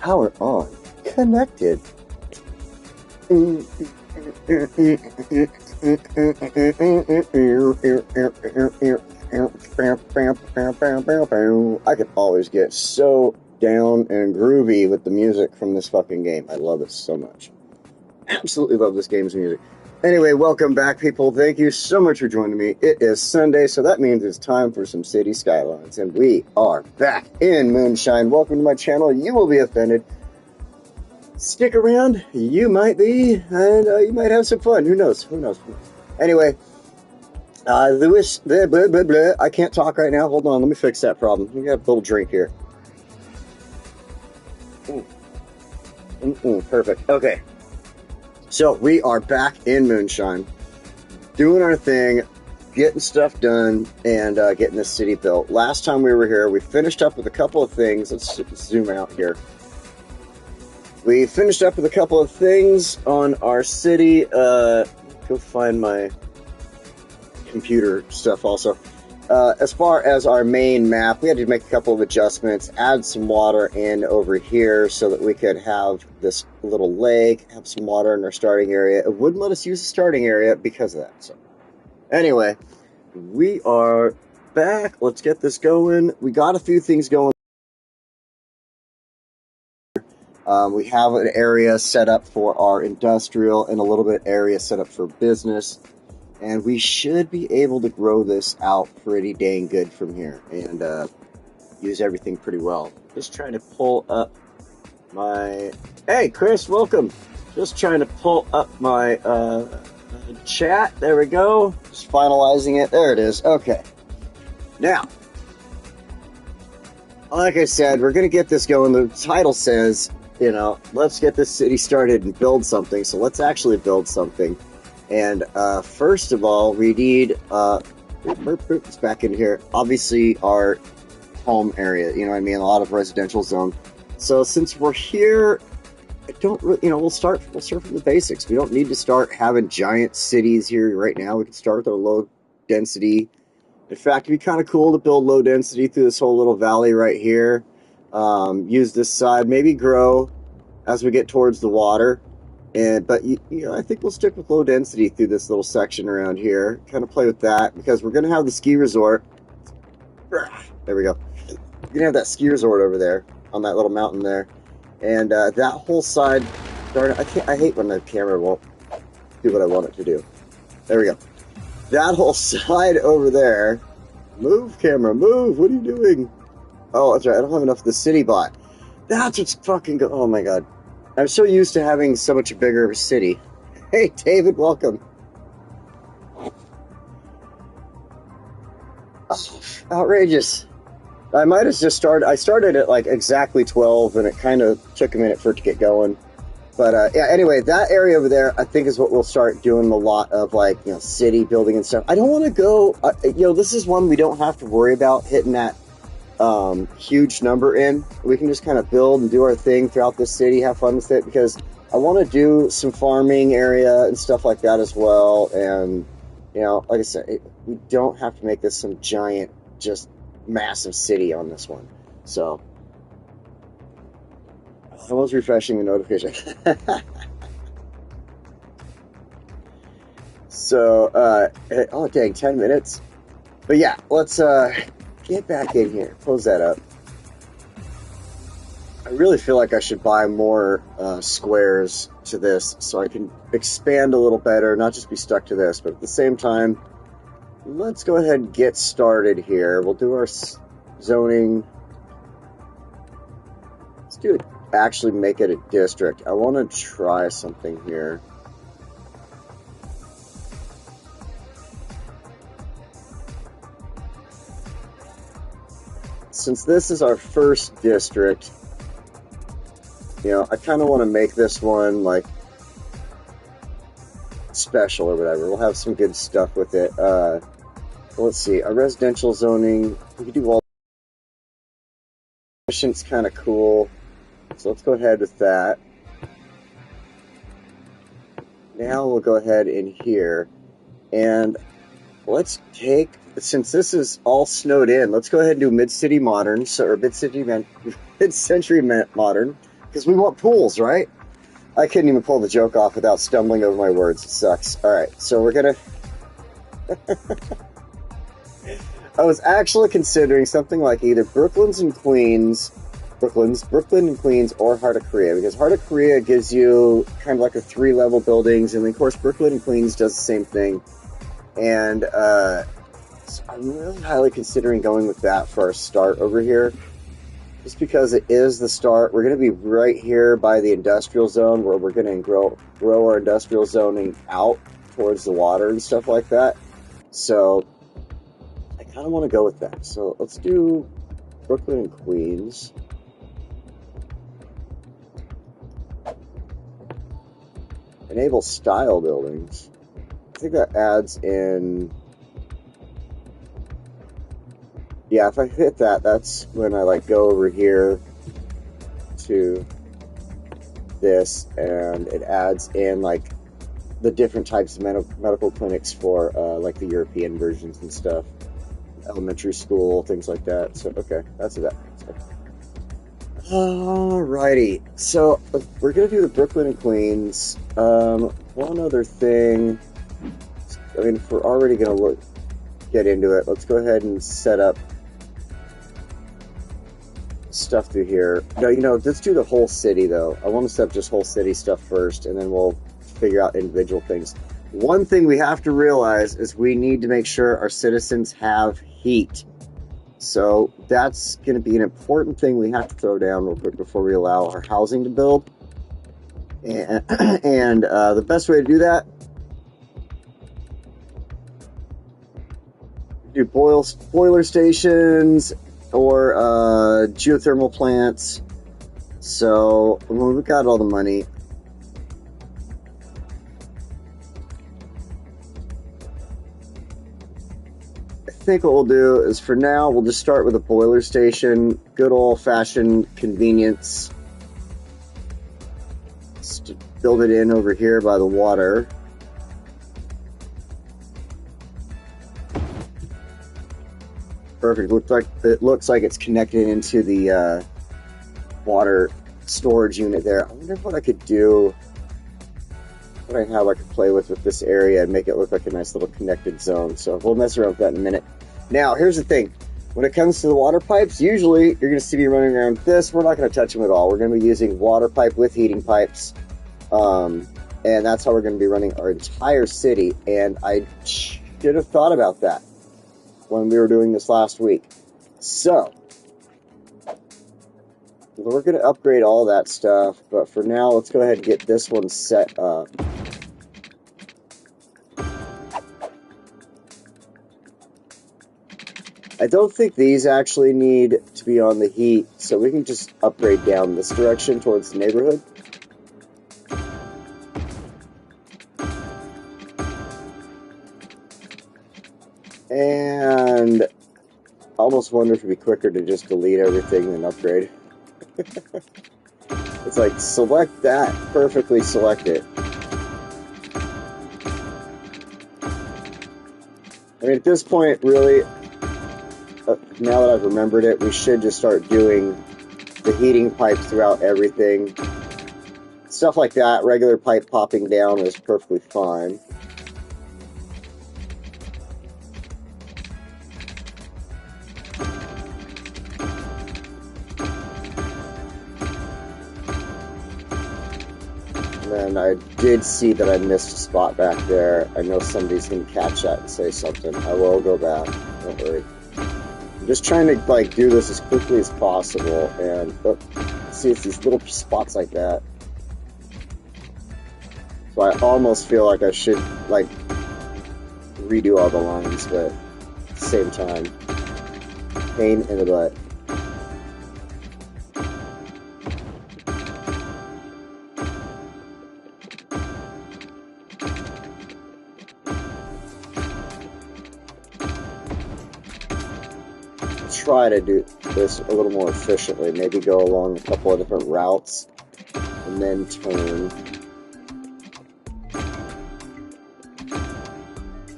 Power on. Connected. I could always get so down and groovy with the music from this fucking game. I love it so much. Absolutely love this game's music. Anyway, welcome back, people. Thank you so much for joining me. It is Sunday, so that means it's time for some City Skylines, and we are back in Moonshine. Welcome to my channel. You will be offended. Stick around. You might be, and you might have some fun. Who knows? Who knows? Anyway, Lewis, blah, blah, blah, blah. I can't talk right now. Hold on. Let me fix that problem. We got a little drink here. Perfect. Okay. So, we are back in Moonshine, doing our thing, getting stuff done, and getting this city built. Last time we were here, we finished up with a couple of things. Let's zoom out here. We finished up with a couple of things on our city. Go find my computer stuff also. As far as our main map, we had to make a couple of adjustments, add some water in over here so that we could have this little lake, have some water in our starting area. It wouldn't let us use the starting area because of that. So, anyway, we are back. Let's get this going. We got a few things going. We have an area set up for our industrial and a little bit area set up for business. And we should be able to grow this out pretty dang good from here and use everything pretty well. Just trying to pull up my... Hey, Chris, welcome. Just trying to pull up my chat. There we go. Just finalizing it. There it is. Okay. Now, like I said, we're going to get this going. The title says, you know, let's get this city started and build something. So let's actually build something. And first of all, we need, it's back in here, obviously our home area, you know what I mean, a lot of residential zone. So since we're here, I don't really, you know, we'll start from the basics. We don't need to start having giant cities here right now. We can start with our low density. In fact, it'd be kind of cool to build low density through this whole little valley right here. Use this side, maybe grow as we get towards the water. But you know, I think we'll stick with low density through this little section around here. Kind of play with that because we're going to have the ski resort. There we go. We're going to have that ski resort over there on that little mountain there. And that whole side, darn it, I hate when the camera won't do what I want it to do. There we go. That whole side over there. Move, camera, move. What are you doing? Oh, that's right. I don't have enough of the city bot. That's what's fucking go. Oh my god. I'm so used to having so much bigger of a city. Hey, David, welcome. Oh, outrageous. I might have just started... I started at, like, exactly 12, and it kind of took a minute for it to get going. But, yeah, anyway, that area over there, I think, is what we'll start doing a lot of, like, you know, city building and stuff. I don't want to go... you know, this is one we don't have to worry about hitting that huge number in. We can just kind of build and do our thing throughout the city, have fun with it, because I want to do some farming area and stuff like that as well. And, you know, like I said, we don't have to make this some giant, just massive city on this one. So, I was refreshing the notification. So, oh dang, 10 minutes. But yeah, let's, get back in here. Close that up. I really feel like I should buy more squares to this so I can expand a little better, not just be stuck to this, but at the same time, let's go ahead and get started here. We'll do our zoning. Let's do it. Actually make it a district. I want to try something here. Since this is our first district, you know, I kind of want to make this one, like, special or whatever. We'll have some good stuff with it. Let's see. Our residential zoning, we can do all... It's kind of cool. So let's go ahead with that. Now we'll go ahead in here. And let's take... Since this is all snowed in, let's go ahead and do mid-city modern, or mid-century modern, because Because we want pools, right? I couldn't even pull the joke off without stumbling over my words. It sucks. Alright, so we're gonna... I was actually considering something like either Brooklyn and Queens, or Heart of Korea, because Heart of Korea gives you kind of like a 3-level buildings, and then of course Brooklyn and Queens does the same thing. And so I'm really highly considering going with that for our start over here, just because it is the start. We're going to be right here by the industrial zone, where we're going to grow our industrial zoning out towards the water and stuff like that. So I kind of want to go with that. So let's do Brooklyn and Queens. Enable style buildings. I think that adds in... Yeah, if I hit that, that's when I like go over here to this, and it adds in like the different types of medical clinics for like the European versions and stuff. Elementary school, things like that. So, okay, that's that. Alrighty, so we're gonna do the Brooklyn and Queens. One other thing. I mean, if we're already gonna get into it, let's go ahead and set up stuff through here. No, let's do the whole city though. I want to set up just whole city stuff first, and then we'll figure out individual things. One thing we have to realize is we need to make sure our citizens have heat. So that's going to be an important thing we have to throw down real quick before we allow our housing to build. And the best way to do that, do boiler stations or geothermal plants. So when we've got all the money, I think what we'll do is for now we'll just start with a boiler station, good old-fashioned convenience. Just build it in over here by the water. Perfect. It looks like it's connected into the water storage unit there. I wonder what I could do. How I could play with this area and make it look like a nice little connected zone. So we'll mess around with that in a minute. Now, here's the thing. When it comes to the water pipes, usually you're going to see me running around with this. We're not going to touch them at all. We're going to be using water pipe with heating pipes. And that's how we're going to be running our entire city. And I should have thought about that when we were doing this last week. So we're going to upgrade all that stuff, but for now, let's go ahead and get this one set up. I don't think these actually need to be on the heat, so we can just upgrade down this direction towards the neighborhood. And I almost wonder if it'd be quicker to just delete everything than upgrade. It's like, select that, perfectly select it. I mean, at this point, really, now that I've remembered it, we should just start doing the heating pipes throughout everything. Stuff like that, regular pipe popping down is perfectly fine. And I did see that I missed a spot back there. I know somebody's going to catch that and say something. I will go back. Don't worry. I'm just trying to like do this as quickly as possible. And see, it's these little spots like that. So I almost feel like I should like redo all the lines, but at the same time, pain in the butt. Try to do this a little more efficiently. Maybe go along a couple of different routes and then turn.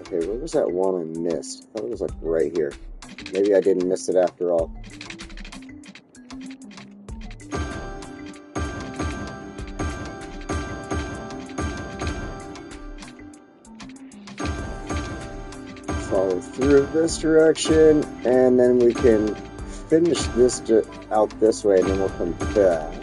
Okay, where was that one I missed? I thought it was like right here. Maybe I didn't miss it after all. go through this direction, and then we can finish this out this way, and then we'll come back.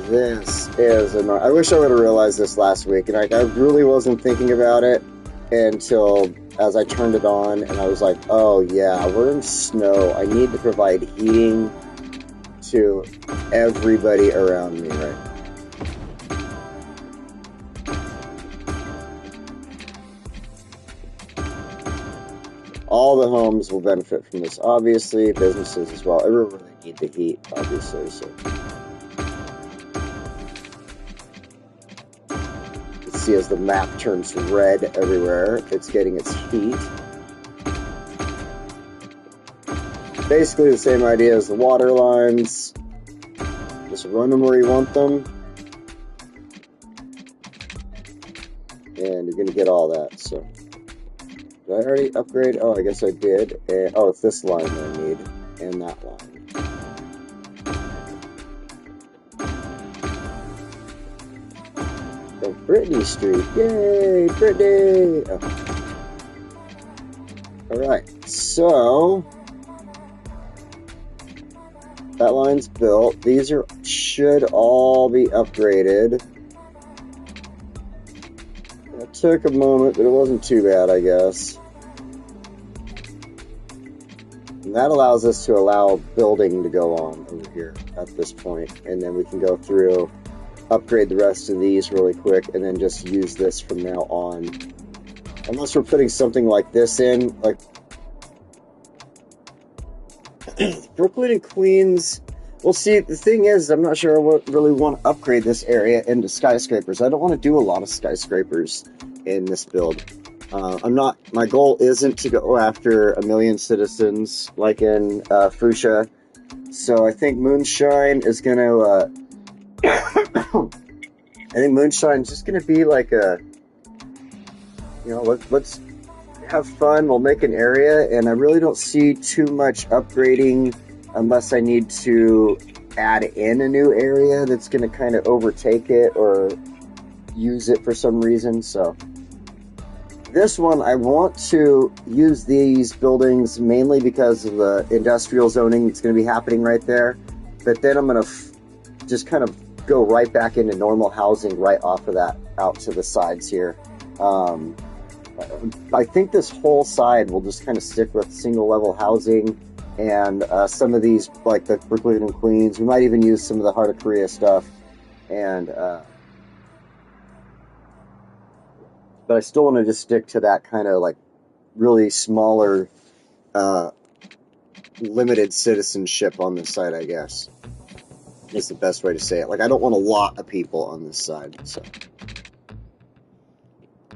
This is annoying. I wish I would have realized this last week, and I really wasn't thinking about it until as I turned it on, and I was like, oh yeah, we're in snow. I need to provide heating to everybody around me, right? All the homes will benefit from this, obviously, businesses as well. Everyone really need the heat, obviously, so. See, as the map turns red everywhere, it's getting its heat. Basically the same idea as the water lines. Just run them where you want them. And you're going to get all that, so. Did I already upgrade? Oh, I guess I did. And, oh, it's this line that I need. And that line. Brittany Street. Yay, Brittany! Oh. Alright, so that line's built. These should all be upgraded. It took a moment, but it wasn't too bad, I guess. And that allows us to allow building to go on over here at this point. And then we can go through, upgrade the rest of these really quick, and then just use this from now on. Unless we're putting something like this in, like Brooklyn and Queens. Well, see, the thing is, I'm not sure I really want to upgrade this area into skyscrapers. I don't want to do a lot of skyscrapers in this build. My goal isn't to go after 1 million citizens like in Fuchsia. So I think Moonshine is going to, I think Moonshine's just going to be like a, you know, let's have fun. We'll make an area, and I really don't see too much upgrading unless I need to add in a new area that's going to kind of overtake it or use it for some reason. So this one, I want to use these buildings mainly because of the industrial zoning that's going to be happening right there. But then I'm going to just kind of go right back into normal housing right off of that out to the sides here. I think this whole side will just kind of stick with single level housing and some of these, like the Brooklyn and Queens. We might even use some of the Heart of Korea stuff. And but I still want to just stick to that kind of like really smaller limited citizenship on this side, I guess. Is the best way to say it. Like, I don't want a lot of people on this side, so.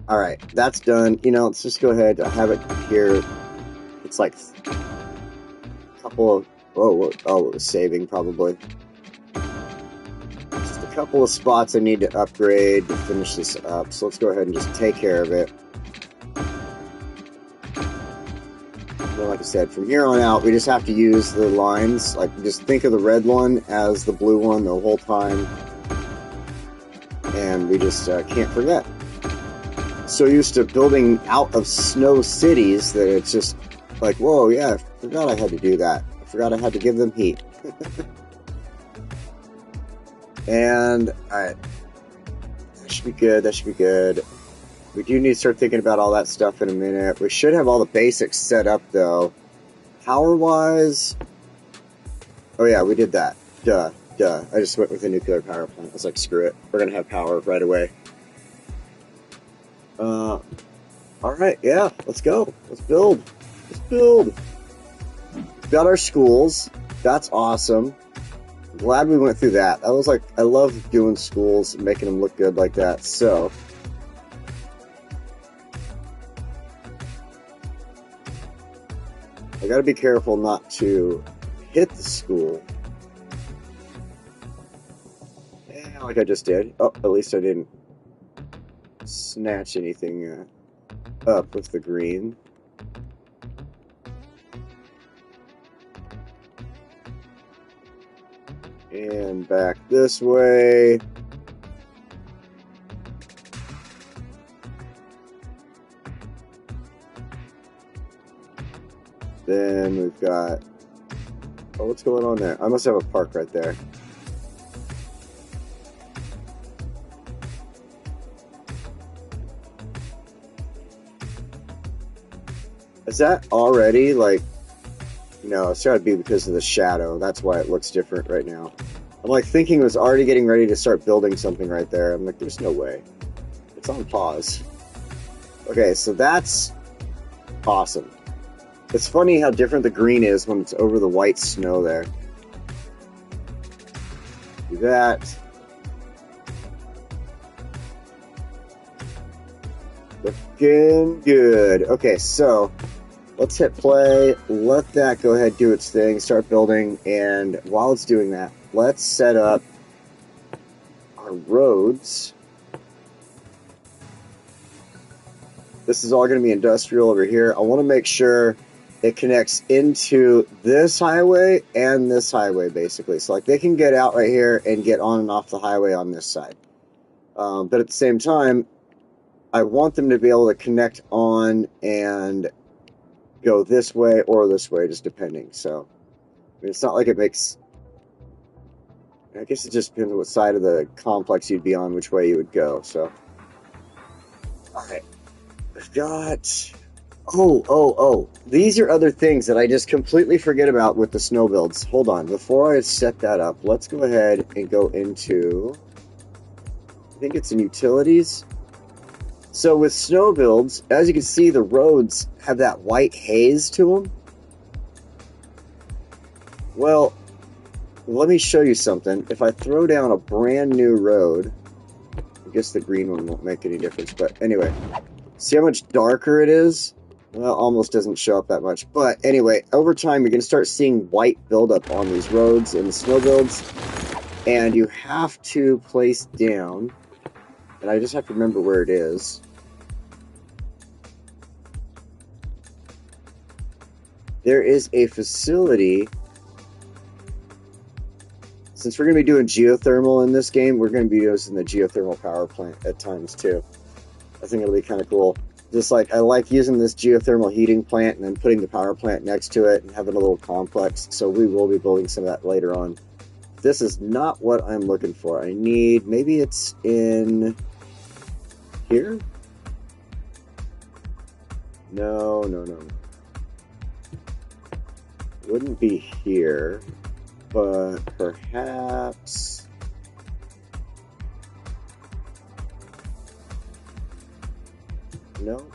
Alright, that's done. You know, let's just go ahead. I have it here. It's like a couple of... Oh, it was saving, probably. Just a couple of spots I need to upgrade to finish this up. So let's go ahead and just take care of it. Like I said, from here on out, we just have to use the lines. Like, just think of the red one as the blue one the whole time. And we just can't forget. So used to building out of snow cities that it's just like, whoa, yeah, I forgot I had to do that. I forgot I had to give them heat. And, alright. That should be good, that should be good. We do need to start thinking about all that stuff in a minute. We should have all the basics set up, though. Power-wise... Oh, yeah, we did that. Duh. I just went with a nuclear power plant. I was like, screw it. We're going to have power right away. Alright, yeah, let's go. Let's build. Got our schools. That's awesome. Glad we went through that. I was like, I love doing schools and making them look good like that, so... I gotta be careful not to hit the school. Yeah, like I just did. Oh, at least I didn't snatch anything up with the green. And back this way. Then we've got... Oh, what's going on there? I must have a park right there. Is that already, like... No, it's got to be because of the shadow. That's why it looks different right now. I'm like thinking it was already getting ready to start building something right there. I'm like, there's no way. It's on pause. Okay, so that's awesome. It's funny how different the green is when it's over the white snow there. Do that. Looking good. Okay, so let's hit play. Let that go ahead, do its thing, start building. And while it's doing that, let's set up our roads. This is all going to be industrial over here. I want to make sure it connects into this highway and this highway, basically. So, like, they can get out right here and get on and off the highway on this side. But at the same time, I want them to be able to connect on and go this way or this way, just depending. So, I mean, it's not like it makes... I guess it just depends on what side of the complex you'd be on, which way you would go. So, all right. We've got... Oh. These are other things that I just completely forget about with the snow builds. Hold on. Before I set that up, let's go ahead and go into... I think it's in utilities. So with snow builds, as you can see, the roads have that white haze to them. Well, let me show you something. If I throw down a brand new road, I guess the green one won't make any difference. But anyway, see how much darker it is? Well, almost doesn't show up that much. But anyway, over time, you're going to start seeing white buildup on these roads in the snow builds. And you have to place down, and I just have to remember where it is. There is a facility. Since we're going to be doing geothermal in this game, we're going to be using the geothermal power plant at times too. I think it'll be kind of cool. Just like, I like using this geothermal heating plant and then putting the power plant next to it and having a little complex. So we will be building some of that later on. This is not what I'm looking for. I need, maybe it's in here? No. Wouldn't be here, but perhaps... No,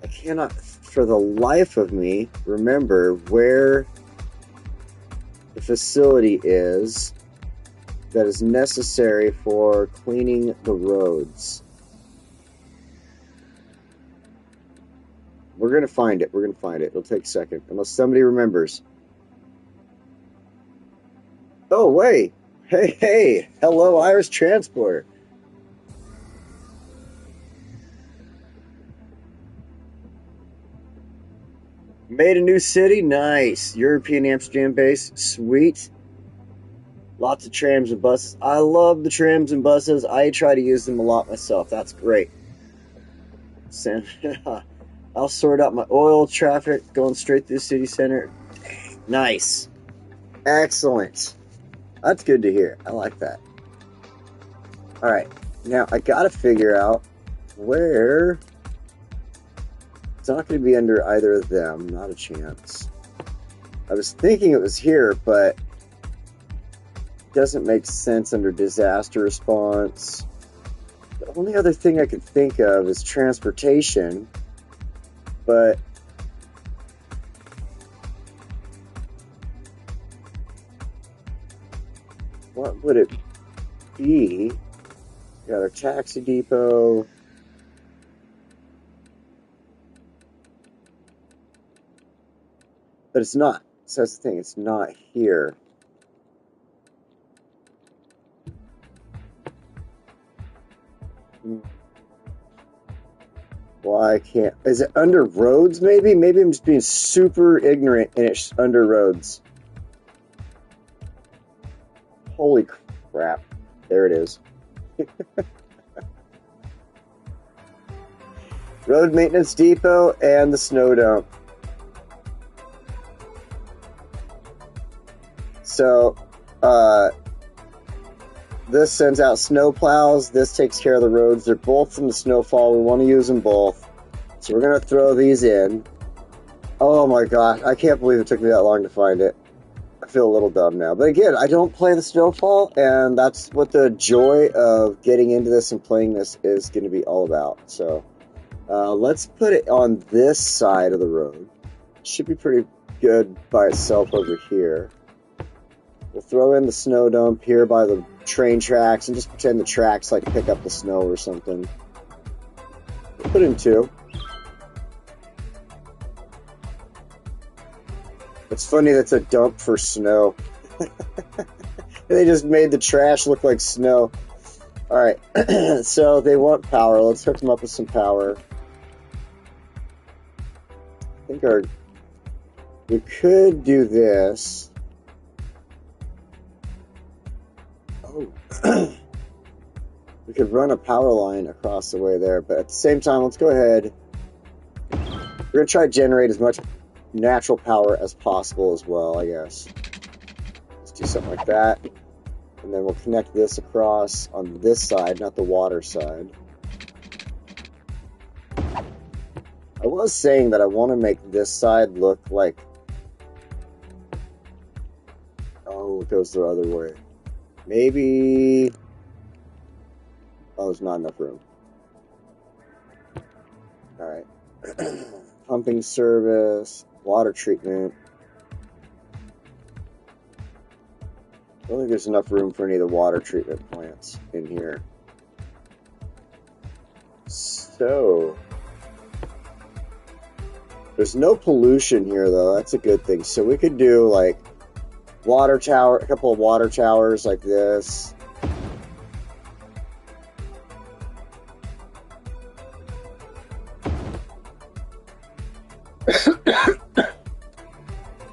I cannot for the life of me remember where the facility is that is necessary for cleaning the roads. We're going to find it. It'll take a second, unless somebody remembers. Oh, wait. Hey. Hello, Irish Transport. Made a new city? Nice. European Amsterdam base? Sweet. Lots of trams and buses. I love the trams and buses. I try to use them a lot myself. That's great. I'll sort out my oil traffic going straight through the city center. Nice. Excellent. That's good to hear. I like that. All right. Now, I got to figure out where... It's not going to be under either of them. Not a chance. I was thinking it was here, but it doesn't make sense under disaster response. The only other thing I could think of is transportation, but what would it be? Got our taxi depot. But it's not. So that's the thing. It's not here. Why can't... Is it under roads, maybe? Maybe I'm just being super ignorant and it's under roads. Holy crap. There it is. Road Maintenance Depot and the Snow Dump. So, this sends out snow plows. This takes care of the roads. They're both from the snowfall. We want to use them both. So we're going to throw these in. Oh my gosh, I can't believe it took me that long to find it. I feel a little dumb now. But again, I don't play the snowfall, and that's what the joy of getting into this and playing this is going to be all about. So, let's put it on this side of the road. Should be pretty good by itself over here. We'll throw in the snow dump here by the train tracks and just pretend the tracks like pick up the snow or something. We'll put in 2. It's funny that's a dump for snow. They just made the trash look like snow. Alright, so they want power. Let's hook them up with some power. I think we could do this. Oh. We could run a power line across the way there, but at the same time, let's go ahead. We're going to try to generate as much natural power as possible as well, I guess. Let's do something like that. And then we'll connect this across on this side, not the water side. I was saying that I want to make this side look like... Oh, it goes the other way. Maybe... Oh, there's not enough room. Alright. Pumping service, water treatment. I don't think there's enough room for any of the water treatment plants in here. So... There's no pollution here, though. That's a good thing. So we could do, like, water tower, a couple of water towers like this.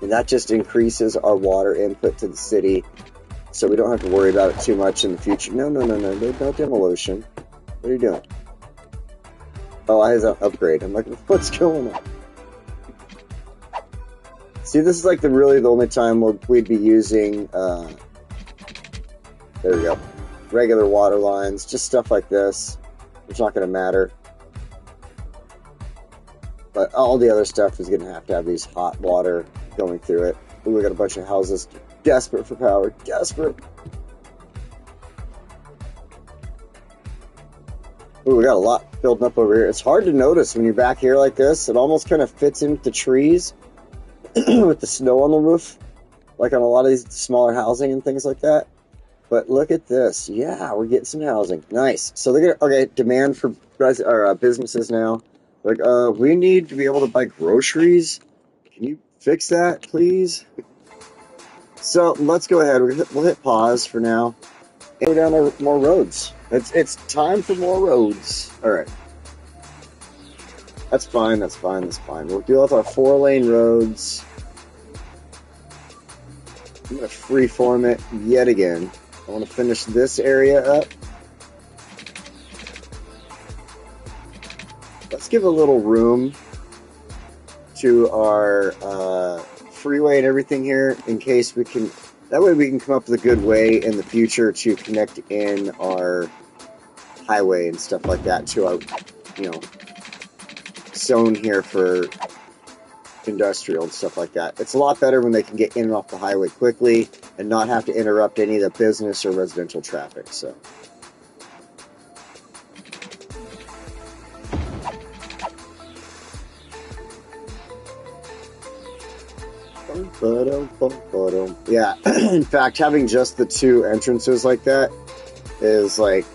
And that just increases our water input to the city, so we don't have to worry about it too much in the future. No demolition. What are you doing? Oh, I have an upgrade. I'm like, what's going on? See, this is like the only time we'd be using, there we go, regular water lines, just stuff like this. It's not going to matter. But all the other stuff is going to have these hot water going through it. Ooh, we got a bunch of houses desperate for power. Desperate. Ooh, we got a lot building up over here. It's hard to notice when you're back here like this. It almost kind of fits into the trees with the snow on the roof, like on a lot of these smaller housing and things like that. But look at this. Yeah, we're getting some housing. Nice. So they're gonna, okay, demand for businesses now. Like, we need to be able to buy groceries. Can you fix that, please? So let's go ahead. We'll hit pause for now and go down more roads. It's time for more roads. All right. That's fine. That's fine. That's fine. We'll deal with our 4-lane roads. I'm going to freeform it yet again. I want to finish this area up. Let's give a little room to our freeway and everything here in case we can... That way we can come up with a good way in the future to connect in our highway and stuff like that to our, zone here for industrial and stuff like that. It's a lot better when they can get in and off the highway quickly and not have to interrupt any of the business or residential traffic. So yeah, in fact, having just the 2 entrances like that is like,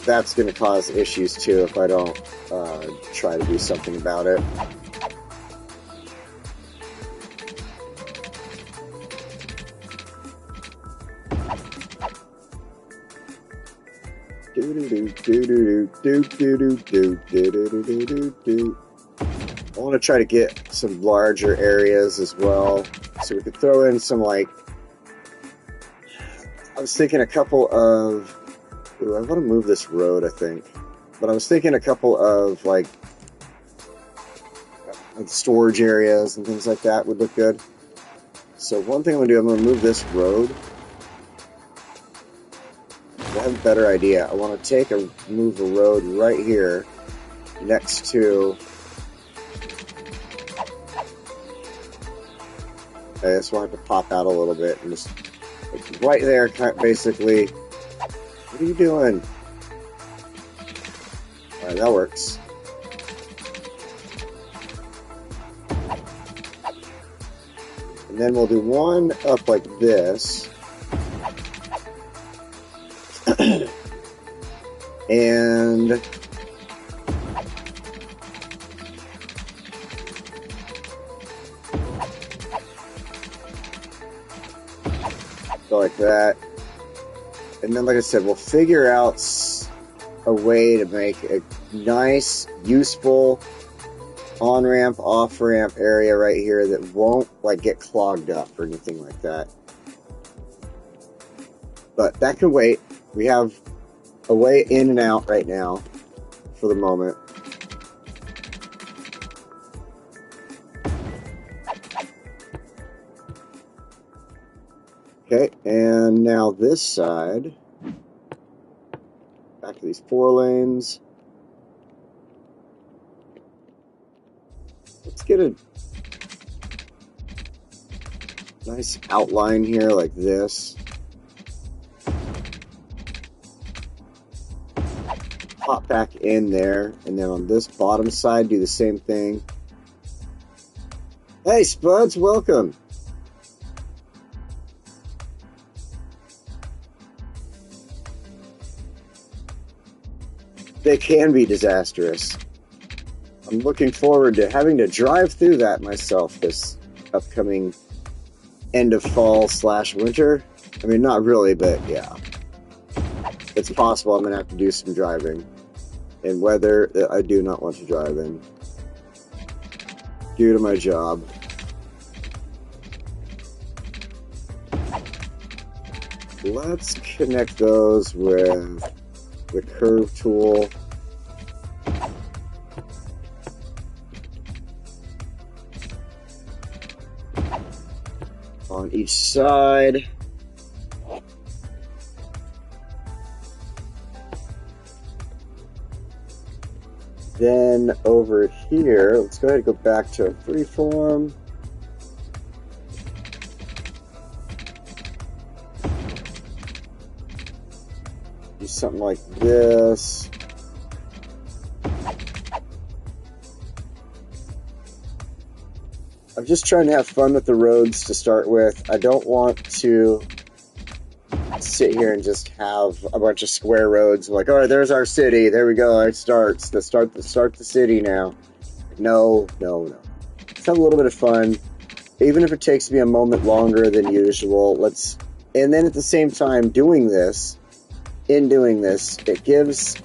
that's going to cause issues too if I don't try to do something about it. I want to try to get some larger areas as well, so we could throw in some like I was thinking a couple of... Ooh, I want to move this road, I think. But I was thinking a couple of, like storage areas and things like that would look good. So one thing I'm going to do, I'm going to move this road. I have a better idea. I want to move a road right here next to... Okay, this will have to pop out a little bit and just right there, basically. What are you doing? Alright, that works. And then we'll do one up like this. And go like that. And then, like I said, we'll figure out a way to make a nice, useful on-ramp, off-ramp area right here that won't like get clogged up or anything like that. But that can wait. We have a way in and out right now for the moment. Okay, and now this side. Back to these 4 lanes. Let's get a nice outline here like this. Pop back in there, and then on this bottom side, do the same thing. Hey, Spuds, welcome. They can be disastrous. I'm looking forward to having to drive through that myself this upcoming end of fall / winter. I mean, not really, but yeah. It's possible I'm going to have to do some driving in weather that I do not want to drive in due to my job. Let's connect those with the curve tool. On each side. Then over here, let's go ahead and go back to freeform. Do something like this. I'm just trying to have fun with the roads to start with. I don't want to sit here and just have a bunch of square roads like, all right, there's our city. There we go. It starts. Let's start the city now. No. Let's have a little bit of fun. Even if it takes me a moment longer than usual. And then at the same time doing this, it gives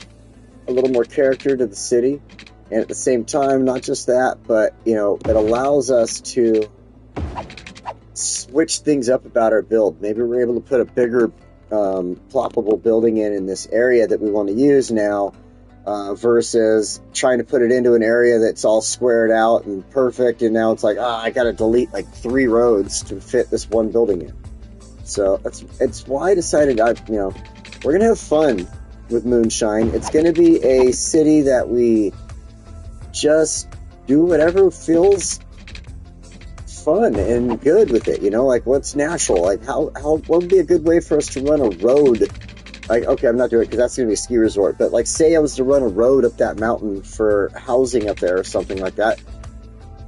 a little more character to the city. And at the same time, not just that, but, it allows us to switch things up about our build. Maybe we're able to put a bigger ploppable building in this area that we want to use now, versus trying to put it into an area that's all squared out and perfect, and now it's like, I gotta delete like 3 roads to fit this one building in. So it's why I decided we're gonna have fun with Moonshine. It's gonna be a city that we just do whatever feels fun and good with it, like what's natural, like what would be a good way for us to run a road? Like, okay, I'm not doing it because that's going to be a ski resort, but like say I was to run a road up that mountain for housing up there or something like that,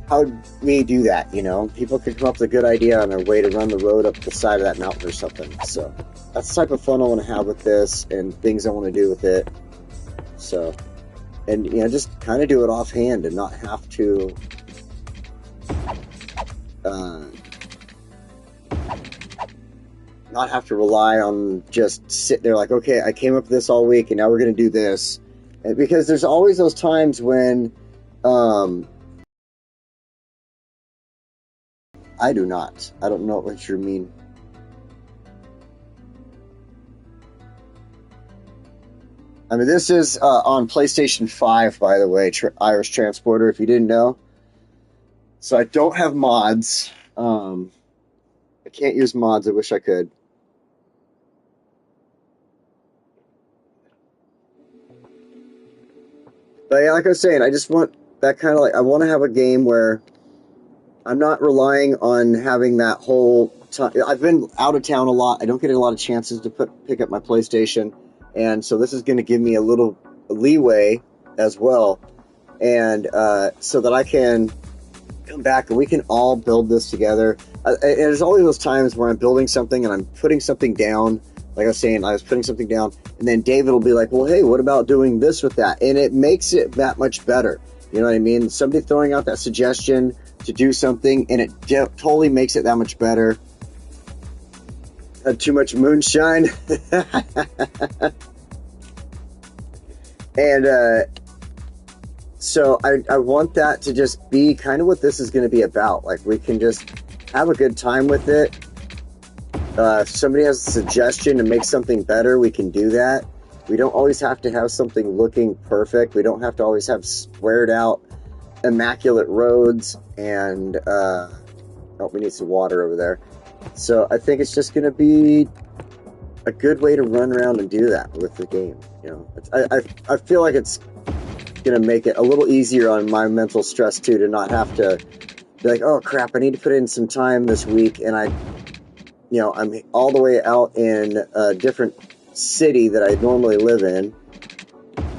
how would we do that? People could come up with a good idea on a way to run the road up the side of that mountain or something. So that's the type of fun I want to have with this and things I want to do with it. So, and just kind of do it offhand and not have to rely on just sit there like, okay, I came up with this all week and now we're going to do this. And because there's always those times when I don't know what you mean. I mean, this is on PlayStation 5, by the way, Irish Transporter, if you didn't know. So I don't have mods. I can't use mods. I wish I could. But yeah, like I was saying, I just want that kind of like, I want to have a game where I'm not relying on having that whole time. I've been out of town a lot. I don't get a lot of chances to pick up my PlayStation. And so this is going to give me a little leeway as well. And so that I can come back and we can all build this together. And there's always those times where I'm building something and I'm putting something down. Like I was saying, I was putting something down, and then David will be like, well, hey, what about doing this with that? And it makes it that much better. You know what I mean? Somebody throwing out that suggestion to do something, and it totally makes it that much better. Had too much moonshine. And so I want that to just be kind of what this is going to be about. Like, we can just have a good time with it. If somebody has a suggestion to make something better, we can do that. We don't always have to have something looking perfect. We don't have to always have squared out, immaculate roads. And, oh, we need some water over there. So I think it's just going to be a good way to run around and do that with the game. You know, I feel like it's going to make it a little easier on my mental stress too, to not have to be like, oh crap, I need to put in some time this week, and I'm all the way out in a different city that I normally live in,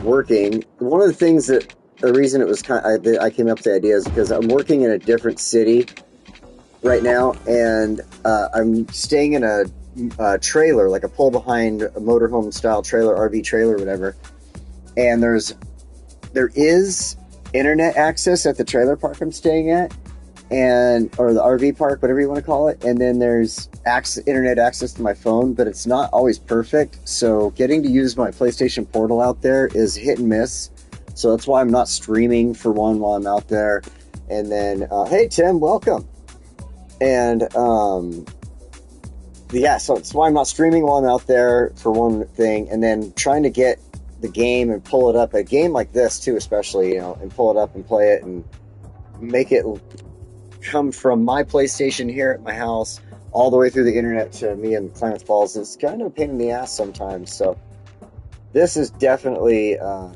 working. One of the things the reason it was I came up with the idea is because I'm working in a different city right now, and I'm staying in a trailer, like a pull behind motorhome style trailer, RV trailer, whatever. And there is internet access at the trailer park I'm staying at, or the RV park, whatever you want to call it. And then there's internet access to my phone, but it's not always perfect. So getting to use my PlayStation Portal out there is hit and miss. So that's why I'm not streaming for one while I'm out there. And then, hey Tim, welcome. And yeah, so that's why I'm not streaming while I'm out there for one thing. And then trying to get the game and pull it up, a game like this too, especially, and pull it up and play it and make it come from my PlayStation here at my house all the way through the internet to me in Klamath Falls. It's kind of a pain in the ass sometimes. So this is definitely going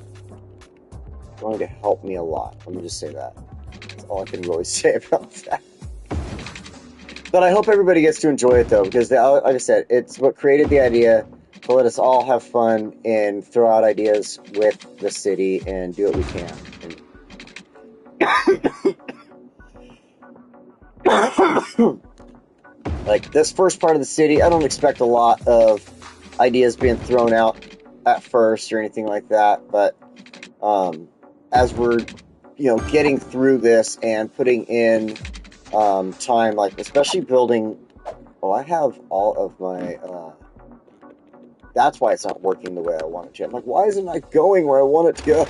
to help me a lot. Let me just say that. That's all I can really say about that. But I hope everybody gets to enjoy it though, because like I said, it's what created the idea to let us all have fun and throw out ideas with the city and do what we can. Like this first part of the city, I don't expect a lot of ideas being thrown out at first or anything like that. But as we're, getting through this and putting in time, like especially building. Oh, I have all of my. That's why it's not working the way I want it to. I'm like, why isn't it going where I want it to go?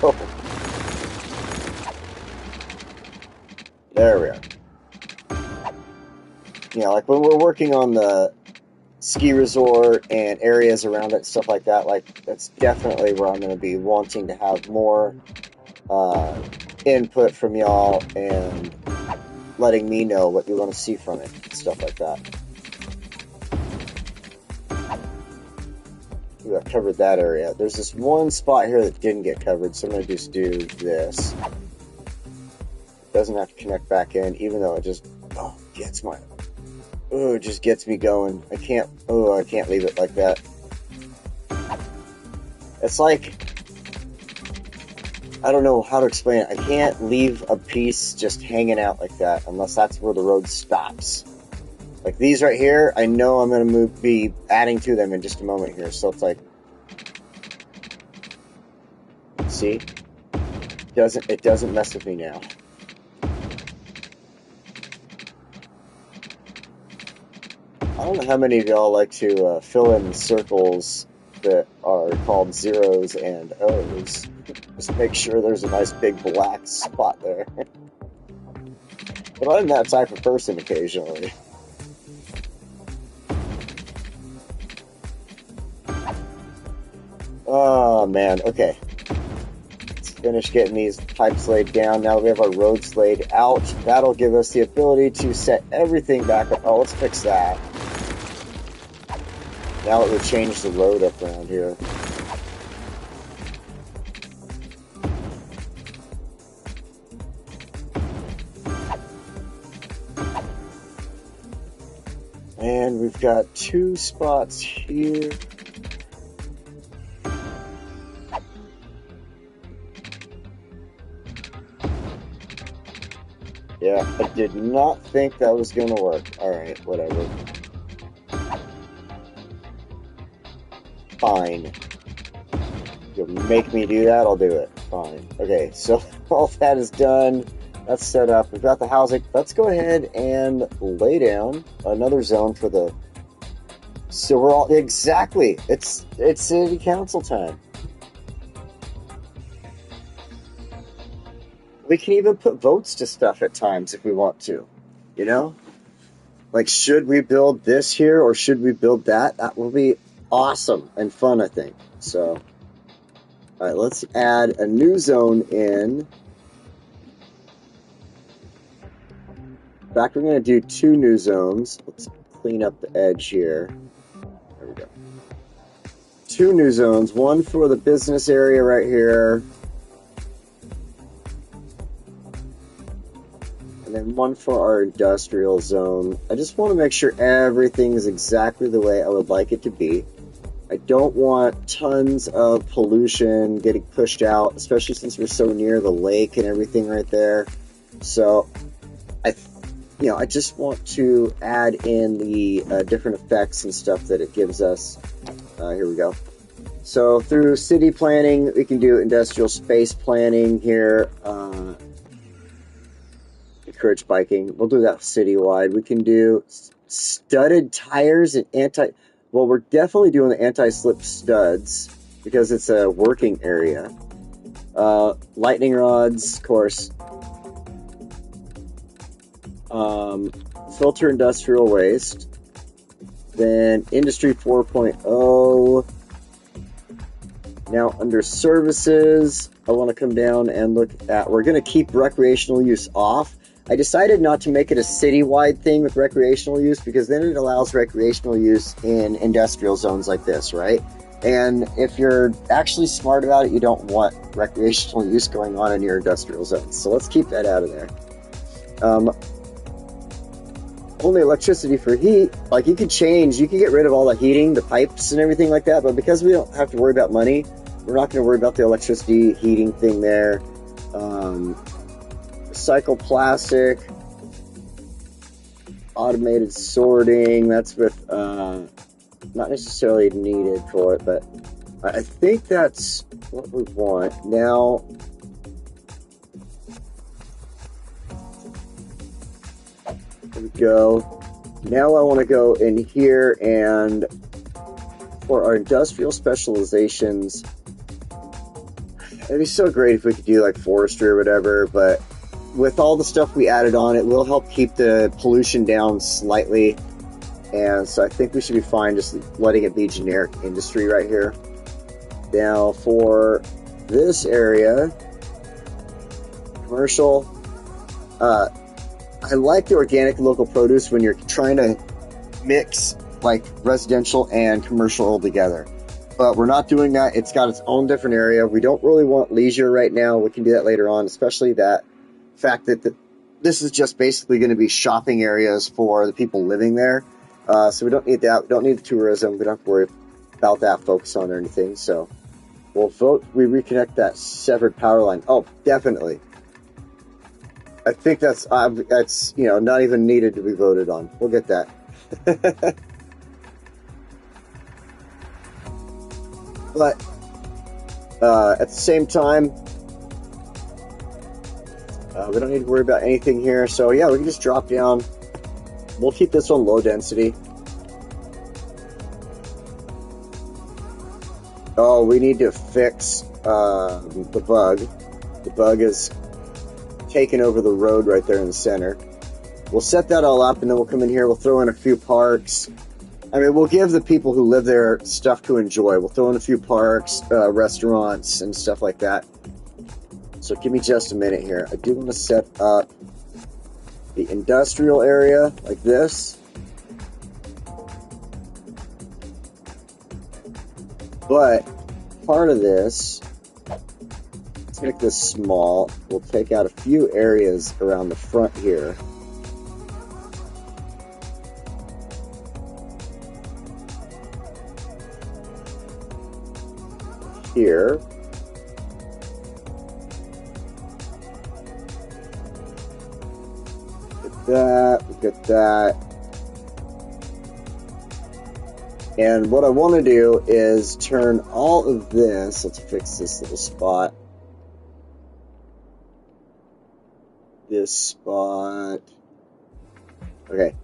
There we are. Like when we're working on the ski resort and areas around it, stuff like that, like that's definitely where I'm going to be wanting to have more input from y'all and letting me know what you want to see from it, stuff like that. Ooh, I covered that area. There's this one spot here that didn't get covered, so I'm going to just do this. It doesn't have to connect back in, even though it just it just gets me going. I can't leave it like that. It's like, I don't know how to explain it. I can't leave a piece just hanging out like that unless that's where the road stops. Like these right here, I know I'm going to be adding to them in just a moment here. So it's like, see? It doesn't mess with me now. I don't know how many of y'all like to fill in circles that are called zeros and O's. Just make sure there's a nice big black spot there. But I'm that type of person occasionally. Oh man, okay. Let's finish getting these pipes laid down. Now that we have our roads laid out, that'll give us the ability to set everything back up. Oh, let's fix that. Now that we've changed the road up around here. And we've got 2 spots here. Yeah, I did not think that was going to work. Alright, whatever. Fine. You'll make me do that, I'll do it. Fine. Okay, so all that is done. That's set up. We've got the housing. Let's go ahead and lay down another zone for the... So we're all... Exactly! It's city council time. We can even put votes to stuff at times if we want to. You know? Like, should we build this here or should we build that? That will be awesome and fun, I think. So, alright, let's add a new zone in. In fact, we're going to do 2 new zones. Let's clean up the edge here. There we go. 2 new zones. One for the business area right here. And then one for our industrial zone. I just want to make sure everything is exactly the way I would like it to be. I don't want tons of pollution getting pushed out, especially since we're so near the lake and everything right there. So, I just want to add in the different effects and stuff that it gives us. Here we go. So through city planning, we can do industrial space planning here. Encourage biking. We'll do that citywide. We can do studded tires and well, we're definitely doing the anti-slip studs because it's a working area. Lightning rods, of course. Filter industrial waste. Then Industry 4.0. Now under services, I want to come down and look at, we're going to keep recreational use off. I decided not to make it a citywide thing with recreational use because then it allows recreational use in industrial zones like this, right? And if you're actually smart about it, you don't want recreational use going on in your industrial zones. So let's keep that out of there. Only electricity for heat, like you could get rid of all the heating, the pipes and everything like that, but because we don't have to worry about money, we're not going to worry about the electricity heating thing there. Recycle plastic, automated sorting, that's with, not necessarily needed for it, but I think that's what we want. Now, there we go. Now I want to go in here and for our industrial specializations, it'd be so great if we could do like forestry or whatever, but with all the stuff we added on, it will help keep the pollution down slightly. And so I think we should be fine just letting it be generic industry right here. Now for this area, commercial, I like the organic local produce when you're trying to mix like residential and commercial together. But we're not doing that. It's got its own different area. We don't really want leisure right now. We can do that later on, especially that fact that this is just basically going to be shopping areas for the people living there. So we don't need that. We don't need the tourism. We don't have to worry about that focus on or anything. So we'll vote. We reconnect that severed power line. Oh, definitely. I think that's not even needed to be voted on. We'll get that. But at the same time, we don't need to worry about anything here. So yeah, we can just drop down. We'll keep this one low density. Oh, we need to fix the bug. The bug is taking over the road right there in the center. We'll set that all up and then we'll come in here. We'll throw in a few parks. I mean, we'll give the people who live there stuff to enjoy. We'll throw in a few parks, restaurants, and stuff like that. So give me just a minute here. I do want to set up the industrial area like this. But part of this, let's make this small. We'll take out a few areas around the front here. Here. Get that, we get that. And what I want to do is turn all of this, let's fix this little spot. This spot. Okay,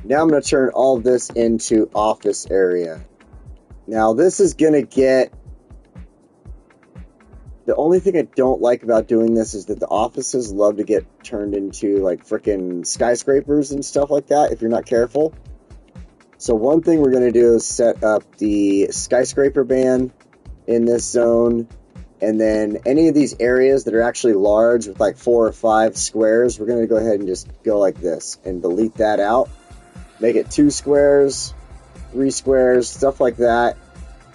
now I'm going to turn all of this into office area. Now this is going to get, the only thing I don't like about doing this is that the offices love to get turned into like freaking skyscrapers and stuff like that if you're not careful. So one thing we're going to do is set up the skyscraper ban in this zone. And then any of these areas that are actually large with like 4 or 5 squares, we're going to go ahead and just go like this and delete that out. Make it 2 squares, 3 squares, stuff like that.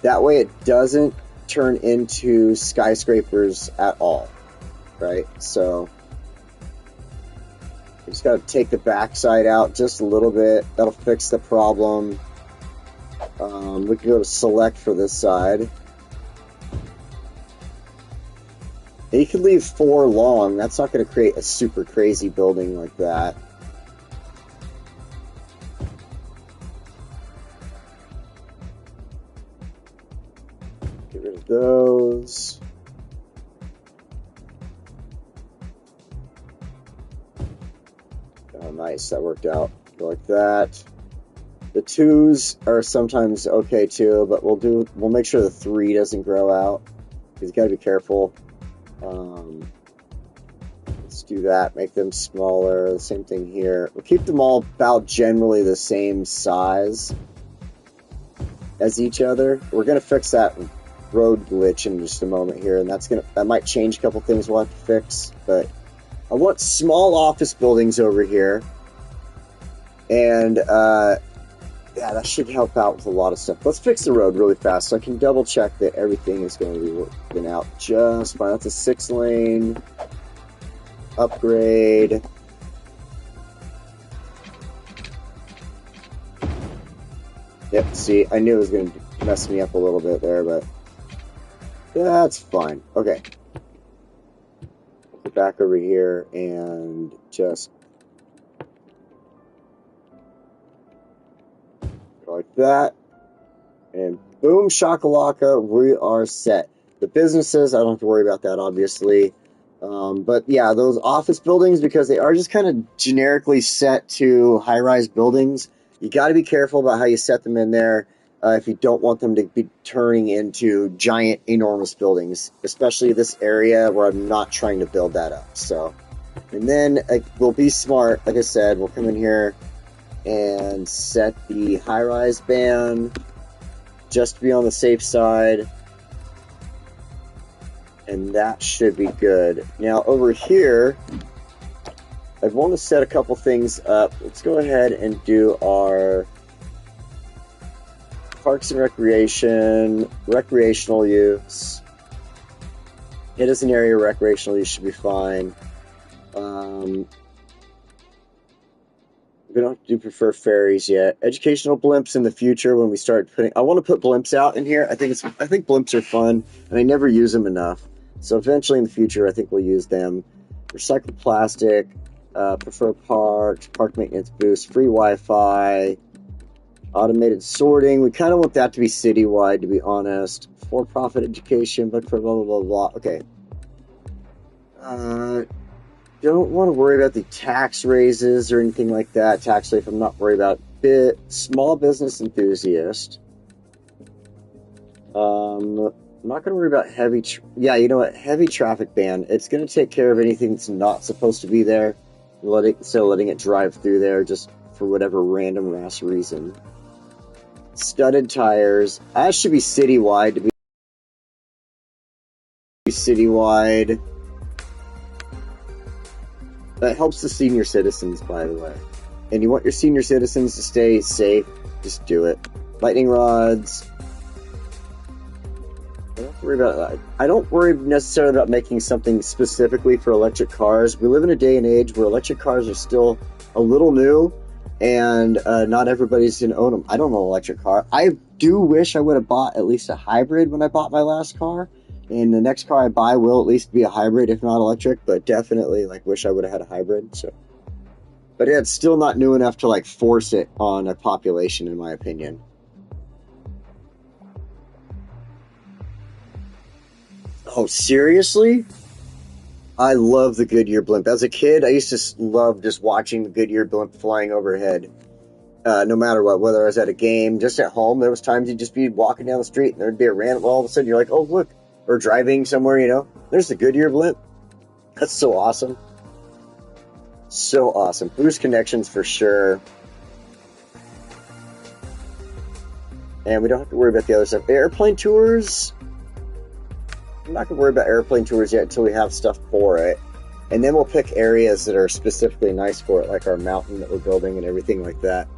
That way it doesn't turn into skyscrapers at all, right? So we just got to take the backside out just a little bit. That'll fix the problem. We can go to select for this side. And you can leave 4 long. That's not going to create a super crazy building like that. Get rid of those. Oh, nice. That worked out. Go like that. The 2s are sometimes okay too, but we'll make sure the 3 doesn't grow out. Because you got to be careful. Let's do that. Make them smaller. The same thing here. We'll keep them all about generally the same size as each other. We're gonna fix that road glitch in just a moment here, and that might change a couple things we'll have to fix. But I want small office buildings over here, and yeah, that should help out with a lot of stuff. Let's fix the road really fast so I can double check that everything is going to be working out just fine. That's a 6-lane upgrade. Yep, see, I knew it was going to mess me up a little bit there, but that's fine. Okay. Get back over here and just like that, and boom shakalaka, we are set. The businesses, I don't have to worry about that, obviously, but yeah, those office buildings, because they are just kind of generically set to high-rise buildings, you got to be careful about how you set them in there if you don't want them to be turning into giant, enormous buildings, especially this area where I'm not trying to build that up. So, and then we'll be smart, like I said, we'll come in here and set the high-rise ban just to be on the safe side, and that should be good. Now over here, I'd want to set a couple things up. Let's go ahead and do our parks and recreational use. It is an area where recreational use should be fine. We don't prefer ferries yet. Educational blimps in the future when we start putting. I want to put blimps out in here. I think blimps are fun, and I never use them enough. So eventually in the future, I think we'll use them. Recycled plastic. Prefer park maintenance boost, free Wi-Fi, automated sorting. We kind of want that to be citywide, to be honest. For-profit education, but for blah blah blah blah. Okay. Don't want to worry about the tax raises or anything like that. Tax rate, I'm not worried about it. Small business enthusiast. I'm not going to worry about heavy. Yeah, you know what? Heavy traffic ban. It's going to take care of anything that's not supposed to be there. Letting it drive through there just for whatever random ass reason. studded tires. That should be citywide to be citywide. That helps the senior citizens, by the way. And you want your senior citizens to stay safe, just do it. Lightning rods. I don't worry about that. I don't worry necessarily about making something specifically for electric cars. We live in a day and age where electric cars are still a little new, and not everybody's going to own them. I don't own an electric car. I do wish I would have bought at least a hybrid when I bought my last car. And the next car I buy will at least be a hybrid, if not electric, but definitely wish I would have had a hybrid. So, but it's still not new enough to force it on a population, in my opinion. Oh, seriously? I love the Goodyear blimp. As a kid, I used to love just watching the Goodyear blimp flying overhead. No matter what, whether I was at a game, just at home, there was times you'd just be walking down the street and there'd be a random, all of a sudden you're like, oh, look, or driving somewhere, there's the Goodyear blimp. That's so awesome. So awesome. Boost connections for sure. And we don't have to worry about the other stuff. Airplane tours, I'm not going to worry about airplane tours yet until we have stuff for it. And then we'll pick areas that are specifically nice for it, like our mountain that we're building and everything like that.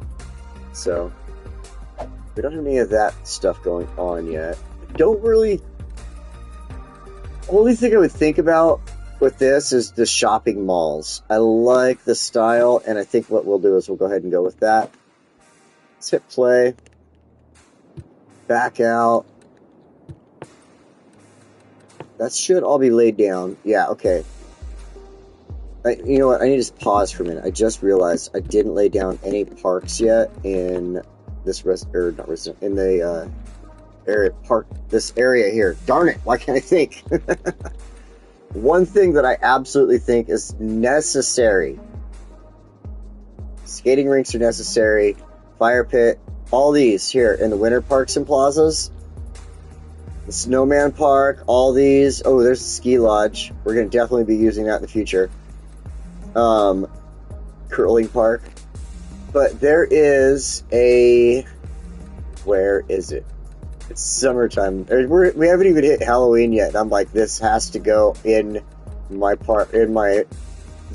So, we don't have any of that stuff going on yet. Don't really... Only thing I would think about with this is the shopping malls. I like the style, and I think what we'll do is we'll go ahead and go with that. Let's hit play. Back out. That should all be laid down. Yeah, okay. You know what? I need to just pause for a minute. I just realized I didn't lay down any parks yet in this this area here. Darn it! Why can't I think? One thing that I absolutely think is necessary. Skating rinks are necessary. Fire pit. All these here in the winter parks and plazas. The snowman park. All these. Oh, there's the ski lodge. We're going to definitely be using that in the future. Curling park. But there is a... Where is it? It's summertime. We haven't even hit Halloween yet. I'm like, this has to go in my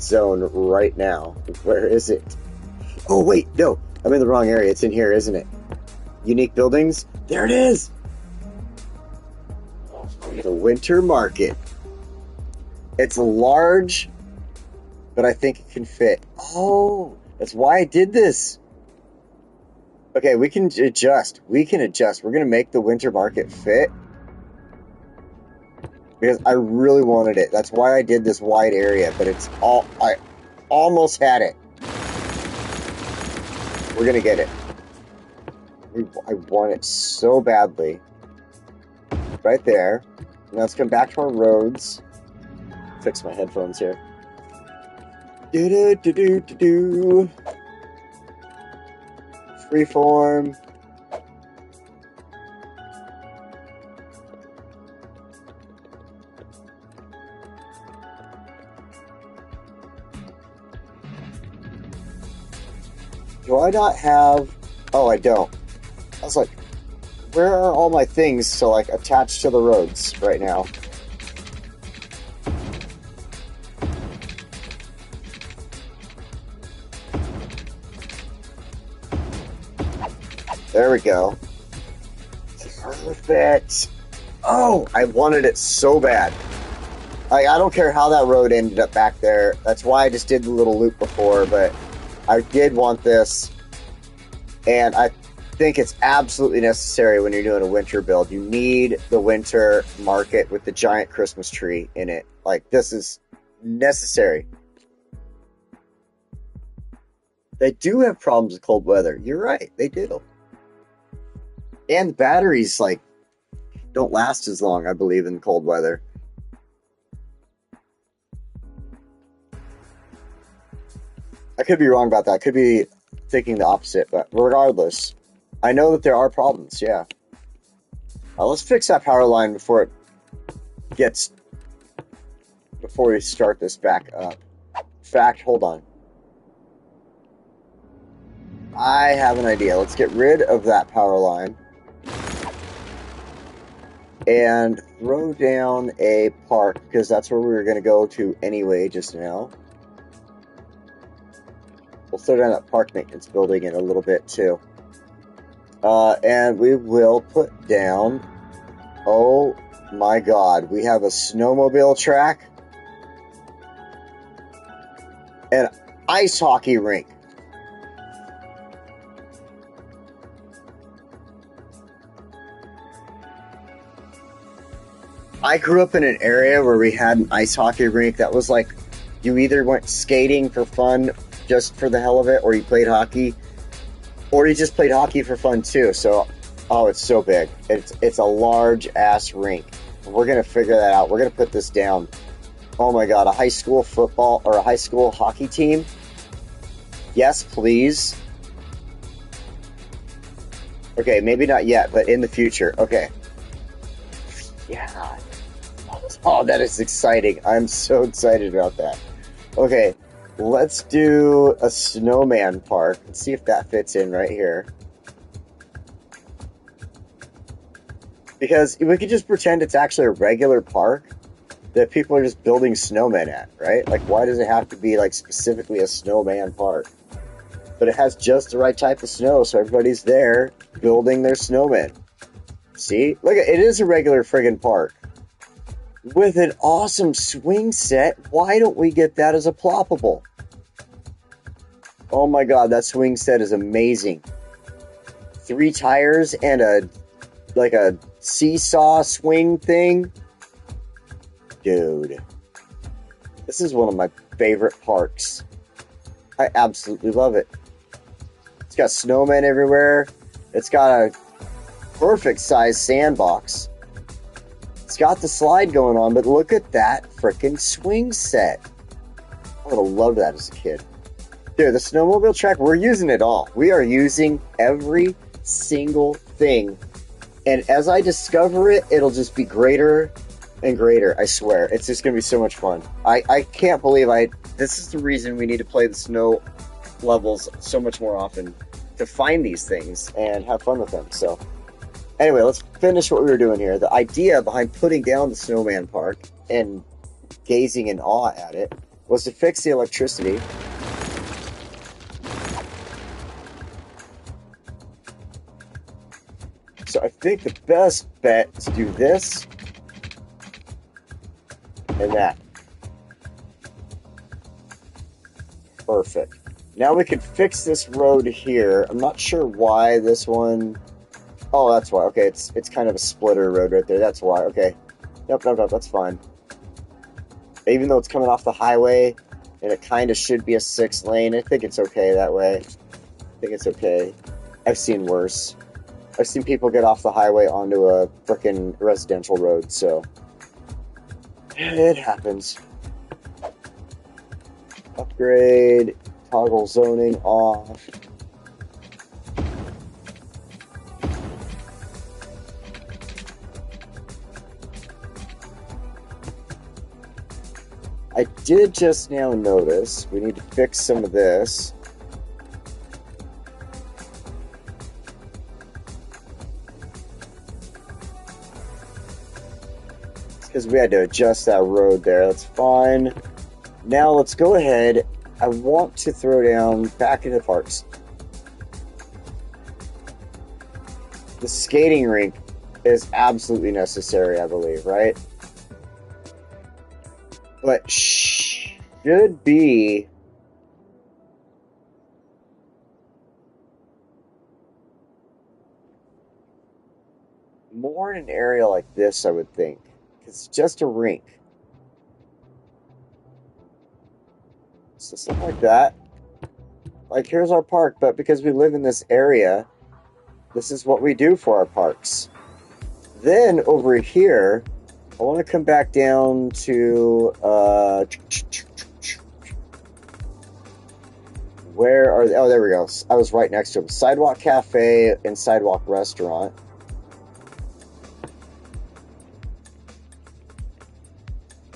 zone right now. Where is it? Oh, wait, no. I'm in the wrong area. It's in here, isn't it? Unique buildings. There it is. The winter market. It's large, but I think it can fit. Oh, that's why I did this. Okay, we can adjust. We're going to make the winter market fit. Because I really wanted it. That's why I did this wide area. But I almost had it. We're going to get it. I want it so badly. Right there. Now let's come back to our roads. Fix my headphones here. Do-do-do-do-do-do. Freeform. Do I not have... Oh, I don't. I was like, where are all my things to attach to the roads right now? There we go. Perfect. Oh, I wanted it so bad. I don't care how that road ended up back there. That's why I just did the little loop before, but I did want this. And I think it's absolutely necessary when you're doing a winter build. You need the winter market with the giant Christmas tree in it. This is necessary. They do have problems with cold weather. You're right, they do. And the batteries, don't last as long, I believe, in cold weather. I could be wrong about that. I could be thinking the opposite, but regardless, I know that there are problems, yeah. Let's fix that power line before we start this back up. In fact, hold on. I have an idea. Let's get rid of that power line and throw down a park, because that's where we were going to go to anyway just now. We'll throw down that park maintenance building in a little bit too. And we will put down, oh my god, we have a snowmobile track, an ice hockey rink. I grew up in an area where we had an ice hockey rink that was like, you either went skating for fun, just for the hell of it, or you played hockey, or you just played hockey for fun too. So, oh, it's so big. It's a large ass rink. We're gonna figure that out. We're gonna put this down. Oh my god, a high school football or a high school hockey team? Yes, please. Okay, maybe not yet, but in the future. Okay. Yeah. Oh, that is exciting. I'm so excited about that. Okay, let's do a snowman park. Let's see if that fits in right here. Because we could just pretend it's actually a regular park that people are just building snowmen at, right? Like, why does it have to be, like, specifically a snowman park? But it has just the right type of snow, so everybody's there building their snowmen. See? Look, it is a regular friggin' park. With an awesome swing set, why don't we get that as a ploppable? Oh my god, that swing set is amazing. 3 tires and a seesaw swing thing. Dude, this is one of my favorite parks. I absolutely love it. It's got snowmen everywhere. It's got a perfect size sandbox. It's got the slide going on, but look at that freaking swing set. I would have loved that as a kid. Dude, the snowmobile track, we're using it all. We are using every single thing. And as I discover it, it'll just be greater and greater. I swear. It's just going to be so much fun. I can't believe this is the reason we need to play the snow levels so much more often, to find these things and have fun with them. So anyway, let's finish what we were doing here. The idea behind putting down the snowman park and gazing in awe at it was to fix the electricity. So I think the best bet is to do this and that. Perfect. Now we can fix this road here. I'm not sure why this one... Oh, that's why. Okay, it's kind of a splitter road right there. That's why. Okay. Nope, that's fine. Even though it's coming off the highway, and it kind of should be a 6-lane, I think it's okay that way. I think it's okay. I've seen worse. I've seen people get off the highway onto a frickin' residential road, so... It happens. Upgrade. Toggle zoning off. I did just now notice we need to fix some of this. It's because we had to adjust that road there. That's fine. Now let's go ahead. I want to throw down back into parks. The skating rink is absolutely necessary, I believe, right? But should be more in an area like this, I would think. It's just a rink. So something like that. Like, here's our park, but because we live in this area, this is what we do for our parks. Then over here, I want to come back down to, where are they? Oh, there we go. I was right next to them. Sidewalk Cafe and Sidewalk Restaurant.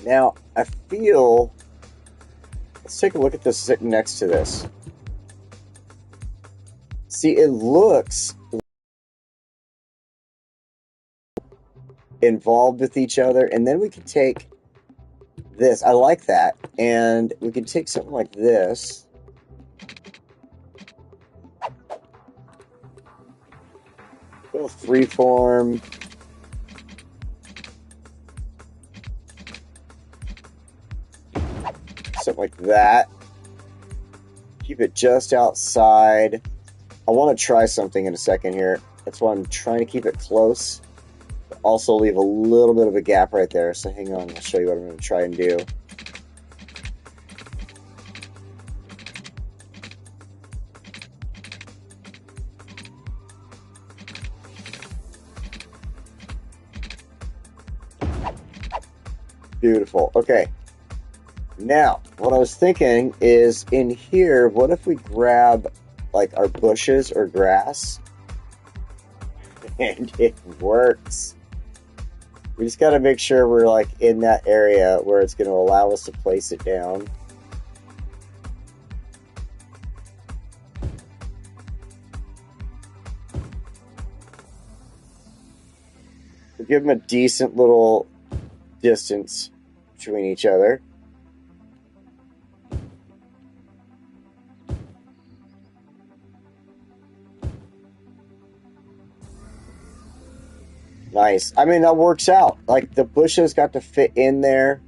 Now, I feel... Let's take a look at this sitting next to this. See, it looks involved with each other, and then we can take this. I like that. And we can take something like this. Little freeform. Something like that. Keep it just outside. I want to try something in a second here. That's why I'm trying to keep it close. But also leave a little bit of a gap right there. So hang on, I'll show you what I'm going to try and do. Beautiful. Okay. Now, what I was thinking is in here, what if we grab like our bushes or grass? And it works. We just got to make sure we're like in that area where it's going to allow us to place it down. We'll give them a decent little distance between each other. Nice. I mean, that works out. Like, the bushes got to fit in there.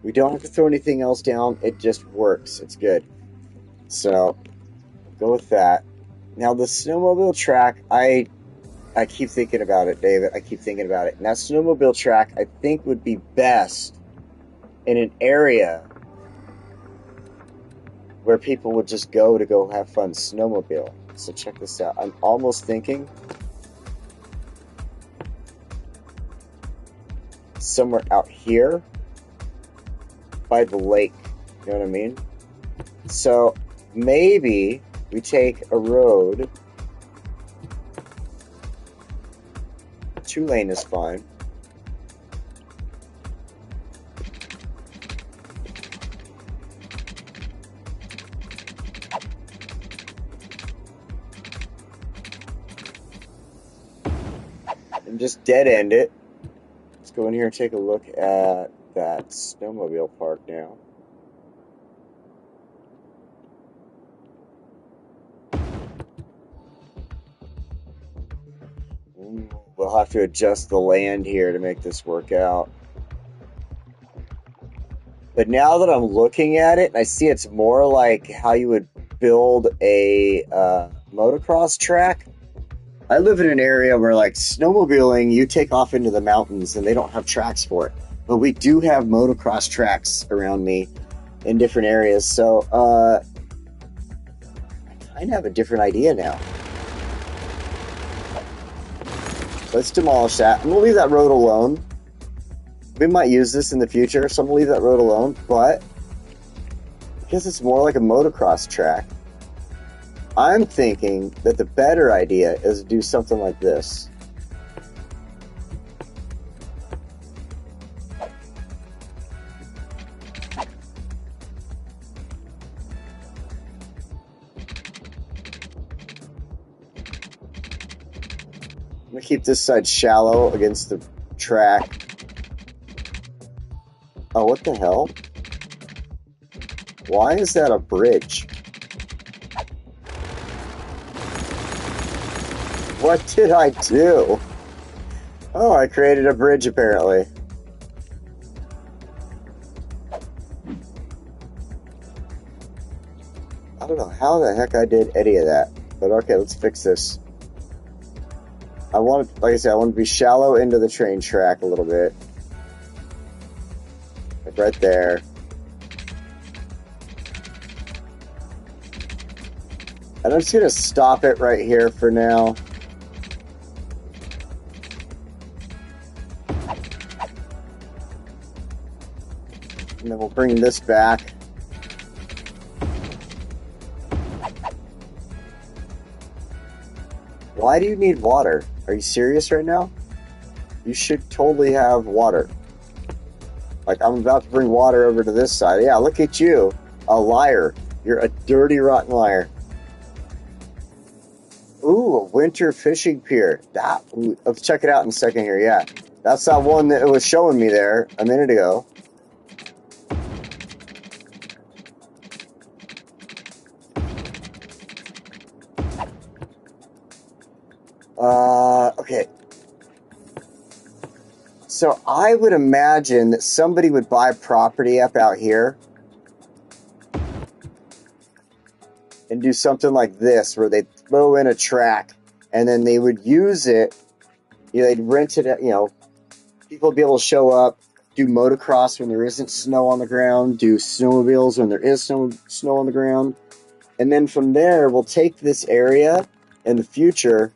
We don't have to throw anything else down. It just works. It's good. So, go with that. Now, the snowmobile track, I keep thinking about it, David. I keep thinking about it. Now, snowmobile track, I think, would be best in an area where people would just go to go have fun snowmobile. So, check this out. I'm almost thinking somewhere out here by the lake. You know what I mean? So maybe we take a road. 2-lane is fine. And just dead end it. Go in here and take a look at that snowmobile park now. We'll have to adjust the land here to make this work out. But now that I'm looking at it, I see it's more like how you would build a motocross track. I live in an area where, like, snowmobiling, you take off into the mountains and they don't have tracks for it. But we do have motocross tracks around me in different areas. So, I kind of have a different idea now. Let's demolish that. I'm going to leave that road alone. We might use this in the future, so I'm going to leave that road alone. But, because it's more like a motocross track, I'm thinking that the better idea is to do something like this. I'm going to keep this side shallow against the track. Oh, what the hell? Why is that a bridge? What did I do? Oh, I created a bridge apparently. I don't know how the heck I did any of that. But okay, let's fix this. I want, like I said, I want to be shallow into the train track a little bit. Like right there. And I'm just going to stop it right here for now. And then we'll bring this back. Why do you need water? Are you serious right now? You should totally have water. Like, I'm about to bring water over to this side. Yeah, look at you. A liar. You're a dirty, rotten liar. Ooh, a winter fishing pier. Let's check it out in a second here. Yeah, that's that one that it was showing me there a minute ago. Okay. So I would imagine that somebody would buy property up out here and do something like this, where they'd throw in a track and then they would use it. They'd rent it. People would be able to show up, do motocross when there isn't snow on the ground, do snowmobiles when there is snow on the ground. And then from there, we'll take this area in the future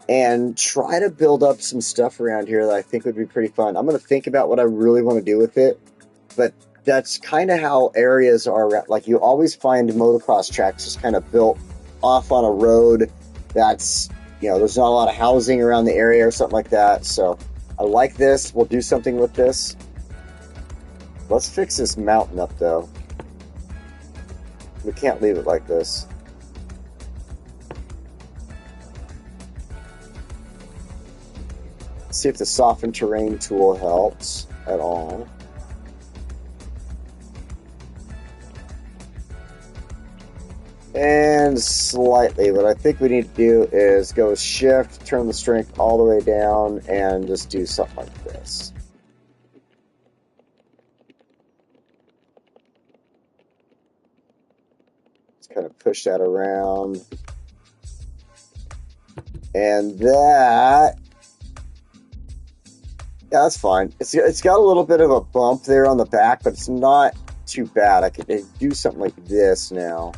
and try to build up some stuff around here that I think would be pretty fun. I'm going to think about what I really want to do with it, but that's kind of how areas are. Like, you always find motocross tracks just kind of built off on a road that's, there's not a lot of housing around the area or something like that. So I like this. We'll do something with this. Let's fix this mountain up, though. We can't leave it like this. See if the soften terrain tool helps at all. And slightly. What I think we need to do is go shift, turn the strength all the way down, and just do something like this. Let's kind of push that around. And that... yeah, that's fine. It's got a little bit of a bump there on the back, but it's not too bad. I could do something like this now.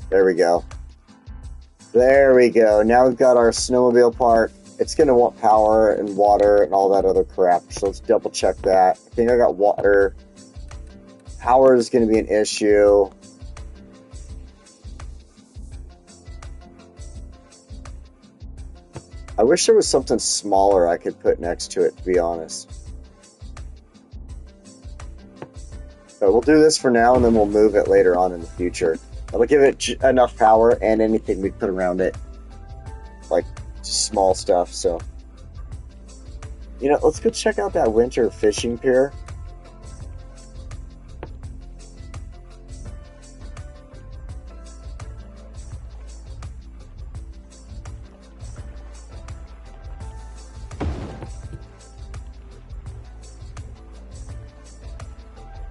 There we go. There we go. Now we've got our snowmobile park. It's going to want power and water and all that other crap. So let's double check that. I think I got water. Power is going to be an issue. I wish there was something smaller I could put next to it, to be honest. So we'll do this for now, and then we'll move it later on in the future. It'll give it enough power and anything we put around it. Like, just small stuff, so. Let's go check out that winter fishing pier.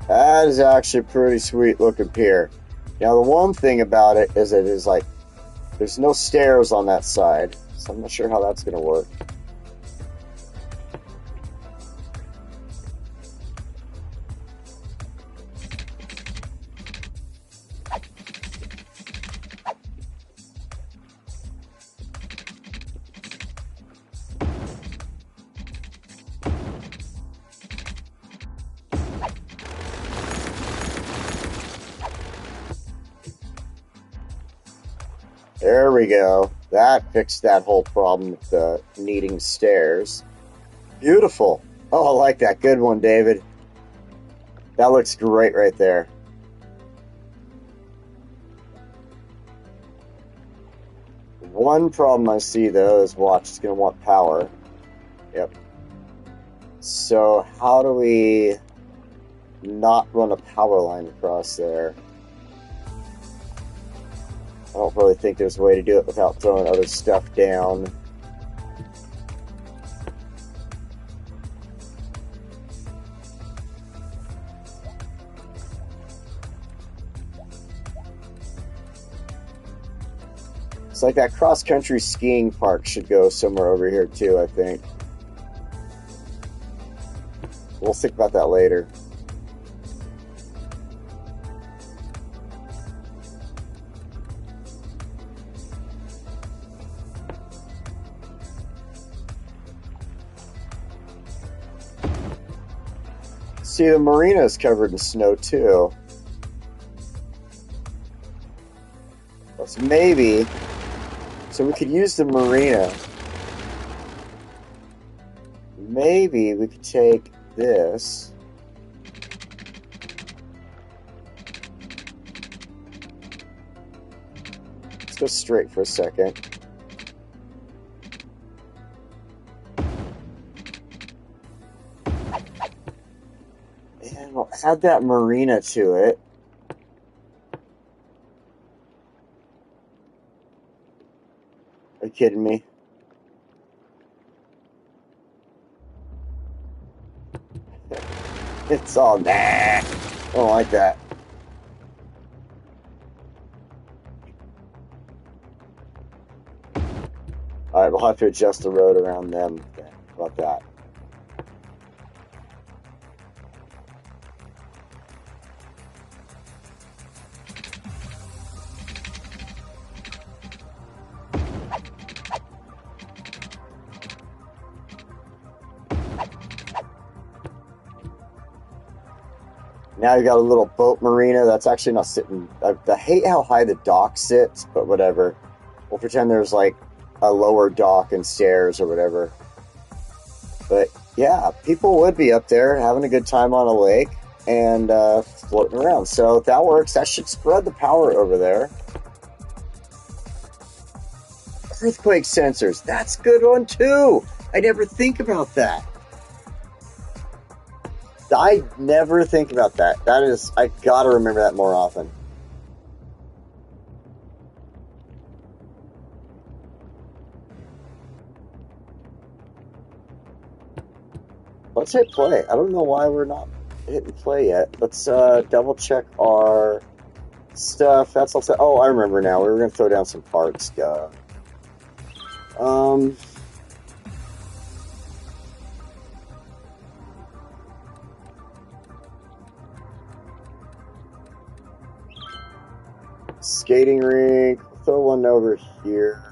That is actually a pretty sweet looking pier. Now, the one thing about it is there's no stairs on that side, so I'm not sure how that's going to work. There we go. That fixed that whole problem with the needing stairs. Beautiful. Oh, I like that. Good one, David. That looks great right there. One problem I see, though, is watch. It's going to want power. Yep. So how do we not run a power line across there? I don't really think there's a way to do it without throwing other stuff down. It's like that cross-country skiing park should go somewhere over here too, I think. We'll think about that later. See, the marina is covered in snow too. So maybe, so we could use the marina. Maybe we could take this. go straight for a second. And we'll add that marina to it. Are you kidding me? It's all nah. I don't like that. Alright, we'll have to adjust the road around them. Okay, how about that? Now you got a little boat marina that's actually not sitting. I hate how high the dock sits, but whatever. We'll pretend there's like a lower dock and stairs or whatever. But yeah, people would be up there having a good time on a lake and floating around. So if that works, that should spread the power over there. Earthquake sensors, that's a good one too. I never think about that. I never think about that. That is, I gotta remember that more often. Let's hit play. I don't know why we're not hitting play yet. Let's double check our stuff. That's all set. Oh, I remember now. We were gonna throw down some parts. Skating rink. Throw one over here.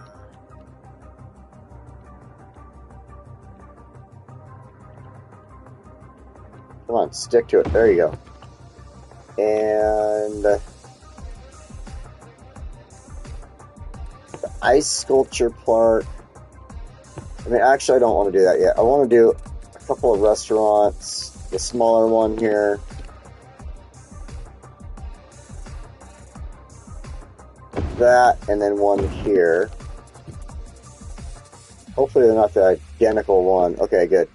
Come on, stick to it. There you go. And the ice sculpture park. I mean, actually, I don't want to do that yet. I want to do a couple of restaurants. The smaller one here. That, and then one here. Hopefully they're not the identical one. Okay, good.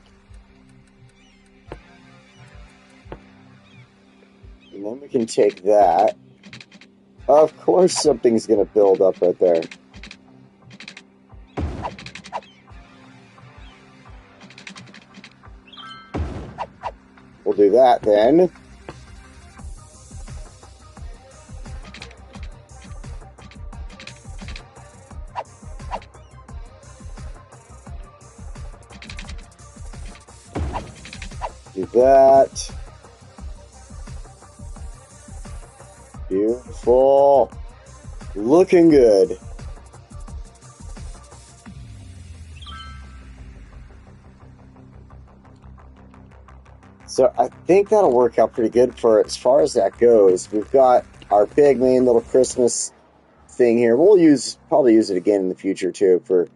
And then we can take that. Of course something's going to build up right there. We'll do that then. Do that. Beautiful. Looking good. So I think that'll work out pretty good for as far as that goes. We've got our big main little Christmas thing here. We'll probably use it again in the future too for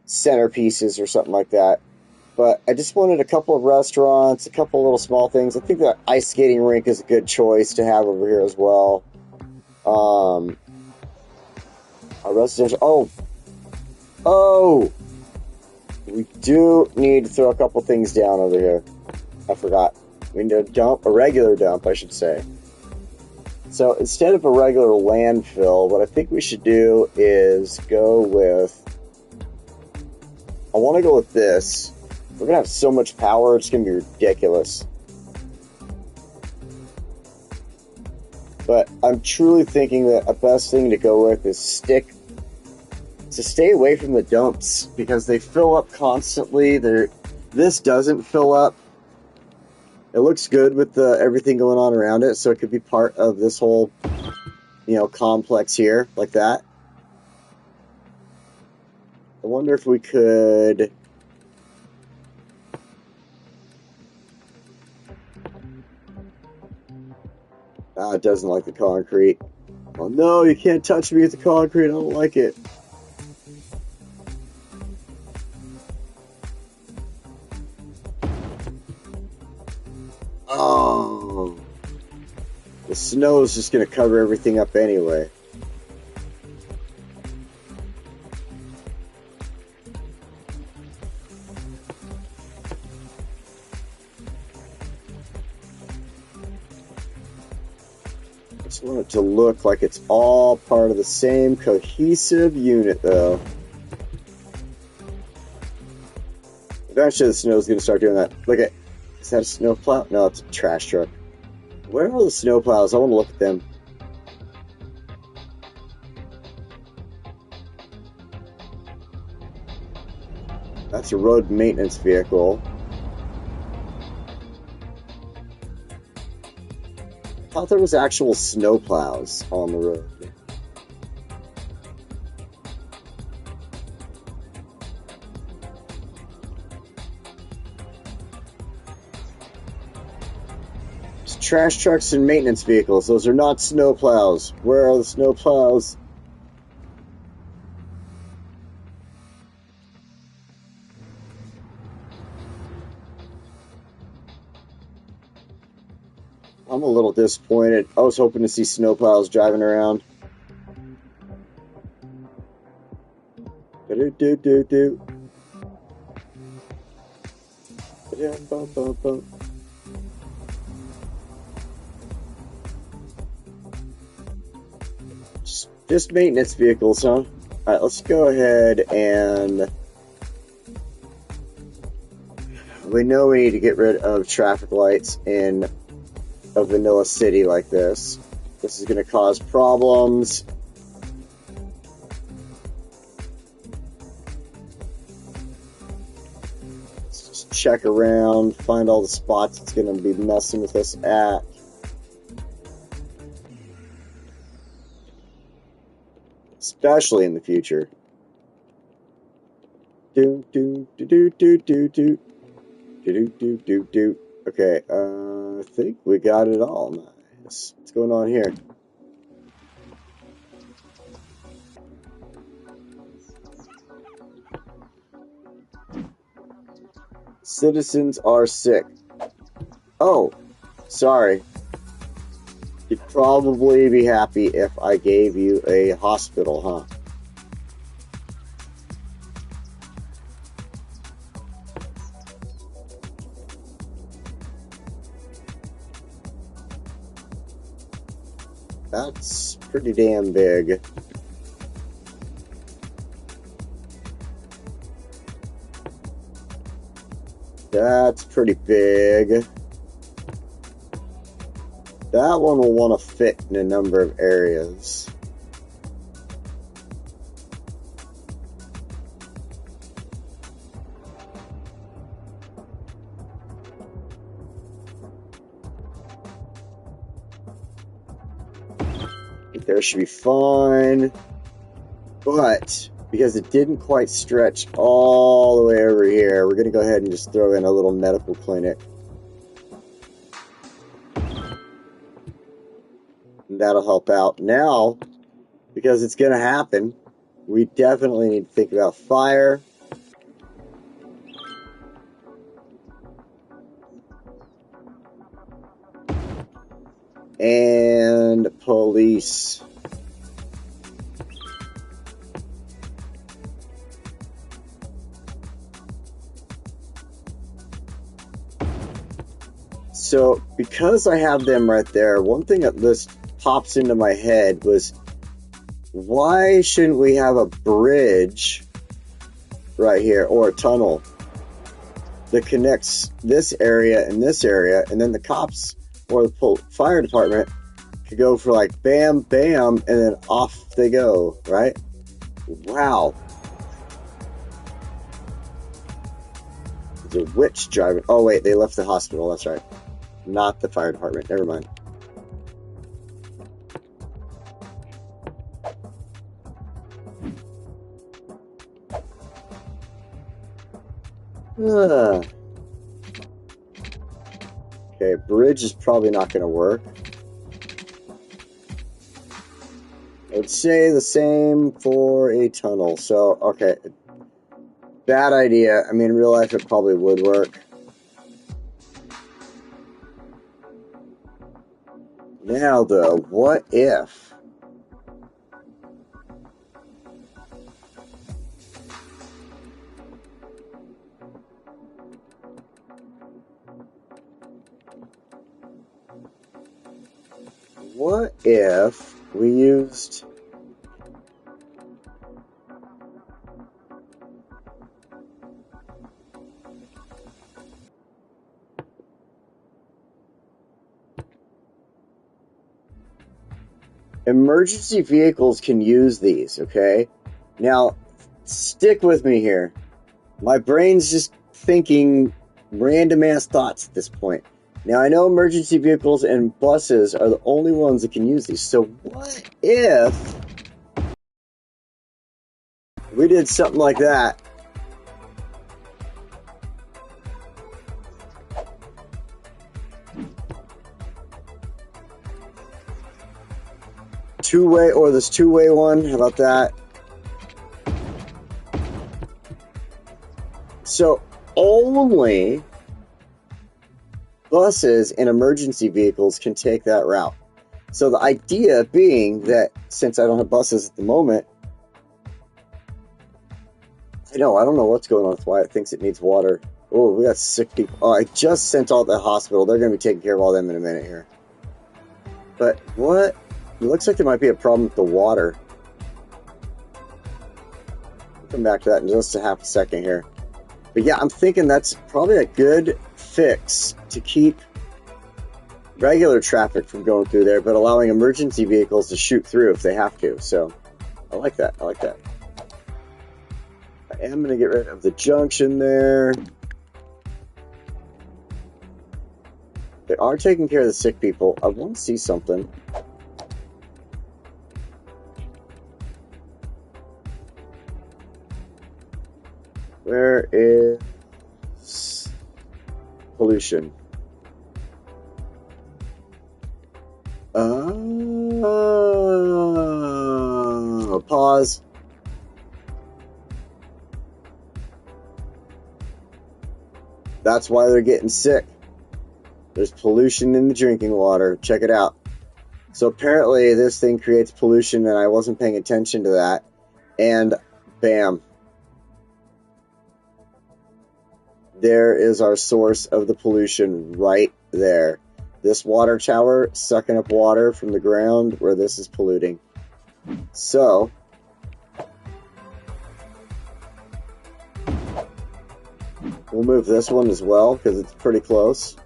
centerpieces or something like that. But I just wanted a couple of restaurants, a couple of little small things. I think the ice skating rink is a good choice to have over here as well. Our residential. Oh! We do need to throw a couple things down over here. I forgot. We need a regular dump, I should say. So instead of a regular landfill, what I think we should do is go with... I want to go with this. We're going to have so much power, it's going to be ridiculous. But I'm truly thinking that a best thing to go with is stay away from the dumps, because they fill up constantly. This doesn't fill up. It looks good with everything going on around it, so it could be part of this whole, complex here, like that. I wonder if we could... it doesn't like the concrete. Oh no, you can't touch me with the concrete. I don't like it. Oh. The snow is just going to cover everything up anyway. Just want it to look like it's all part of the same cohesive unit, though. Eventually, the snow's going to start doing that. Look at, is that a snowplow? No, it's a trash truck. Where are the snowplows? I want to look at them. That's a road maintenance vehicle. I thought there was actual snowplows on the road. It's trash trucks and maintenance vehicles. Those are not snowplows. Where are the snowplows? I'm a little disappointed. I was hoping to see snowplows driving around. Do-do-do-do-do. Ba-dum-bum-bum-bum. Just maintenance vehicles, huh? Alright, let's go ahead and... We know we need to get rid of traffic lights in a vanilla city like this. This is going to cause problems. Let's just check around, find all the spots it's going to be messing with us at. Especially in the future. Do do do do do do do do do do do. Okay, I think we got it all. Nice. What's going on here? Citizens are sick. Oh, sorry. You'd probably be happy if I gave you a hospital, huh? That's pretty damn big. That's pretty big. That one will want to fit in a number of areas. There should be fine. But because it didn't quite stretch all the way over here, we're going to go ahead and just throw in a little medical clinic. And that'll help out. Now, because it's going to happen, we definitely need to think about fire. And police. So, because I have them right there, one thing that just pops into my head was, why shouldn't we have a bridge right here, or a tunnel, that connects this area and this area, and then the cops or the fire department could go for like bam, bam, and then off they go, right? Wow. There's a witch driving. Oh, wait, they left the hospital. That's right. Not the fire department. Never mind. Okay, bridge is probably not going to work. I would say the same for a tunnel. So, okay. Bad idea. I mean, in real life, it probably would work. Now, though, what if... what if we used... Emergency vehicles can use these, okay? Now, stick with me here. My brain's just thinking random-ass thoughts at this point. Now, I know emergency vehicles and buses are the only ones that can use these. So what if we did something like that? Two-way, or this two-way one, how about that? So only buses and emergency vehicles can take that route. So the idea being that since I don't have buses at the moment, I don't know what's going on with why it thinks it needs water. Oh, we got sick people. Oh, I just sent all to the hospital. They're going to be taking care of all them in a minute here. But what? It looks like there might be a problem with the water. I'll come back to that in just a half a second here. But yeah, I'm thinking that's probably a good fix to keep regular traffic from going through there, but allowing emergency vehicles to shoot through if they have to. So I like that. I like that. I am going to get rid of the junction there. They are taking care of the sick people. I want to see something. Where is pollution? Pause. That's why they're getting sick. There's pollution in the drinking water. Check it out. So apparently this thing creates pollution and I wasn't paying attention to that. And bam. There is our source of the pollution right there. This water tower sucking up water from the ground where this is polluting. So, we'll move this one as well because it's pretty close.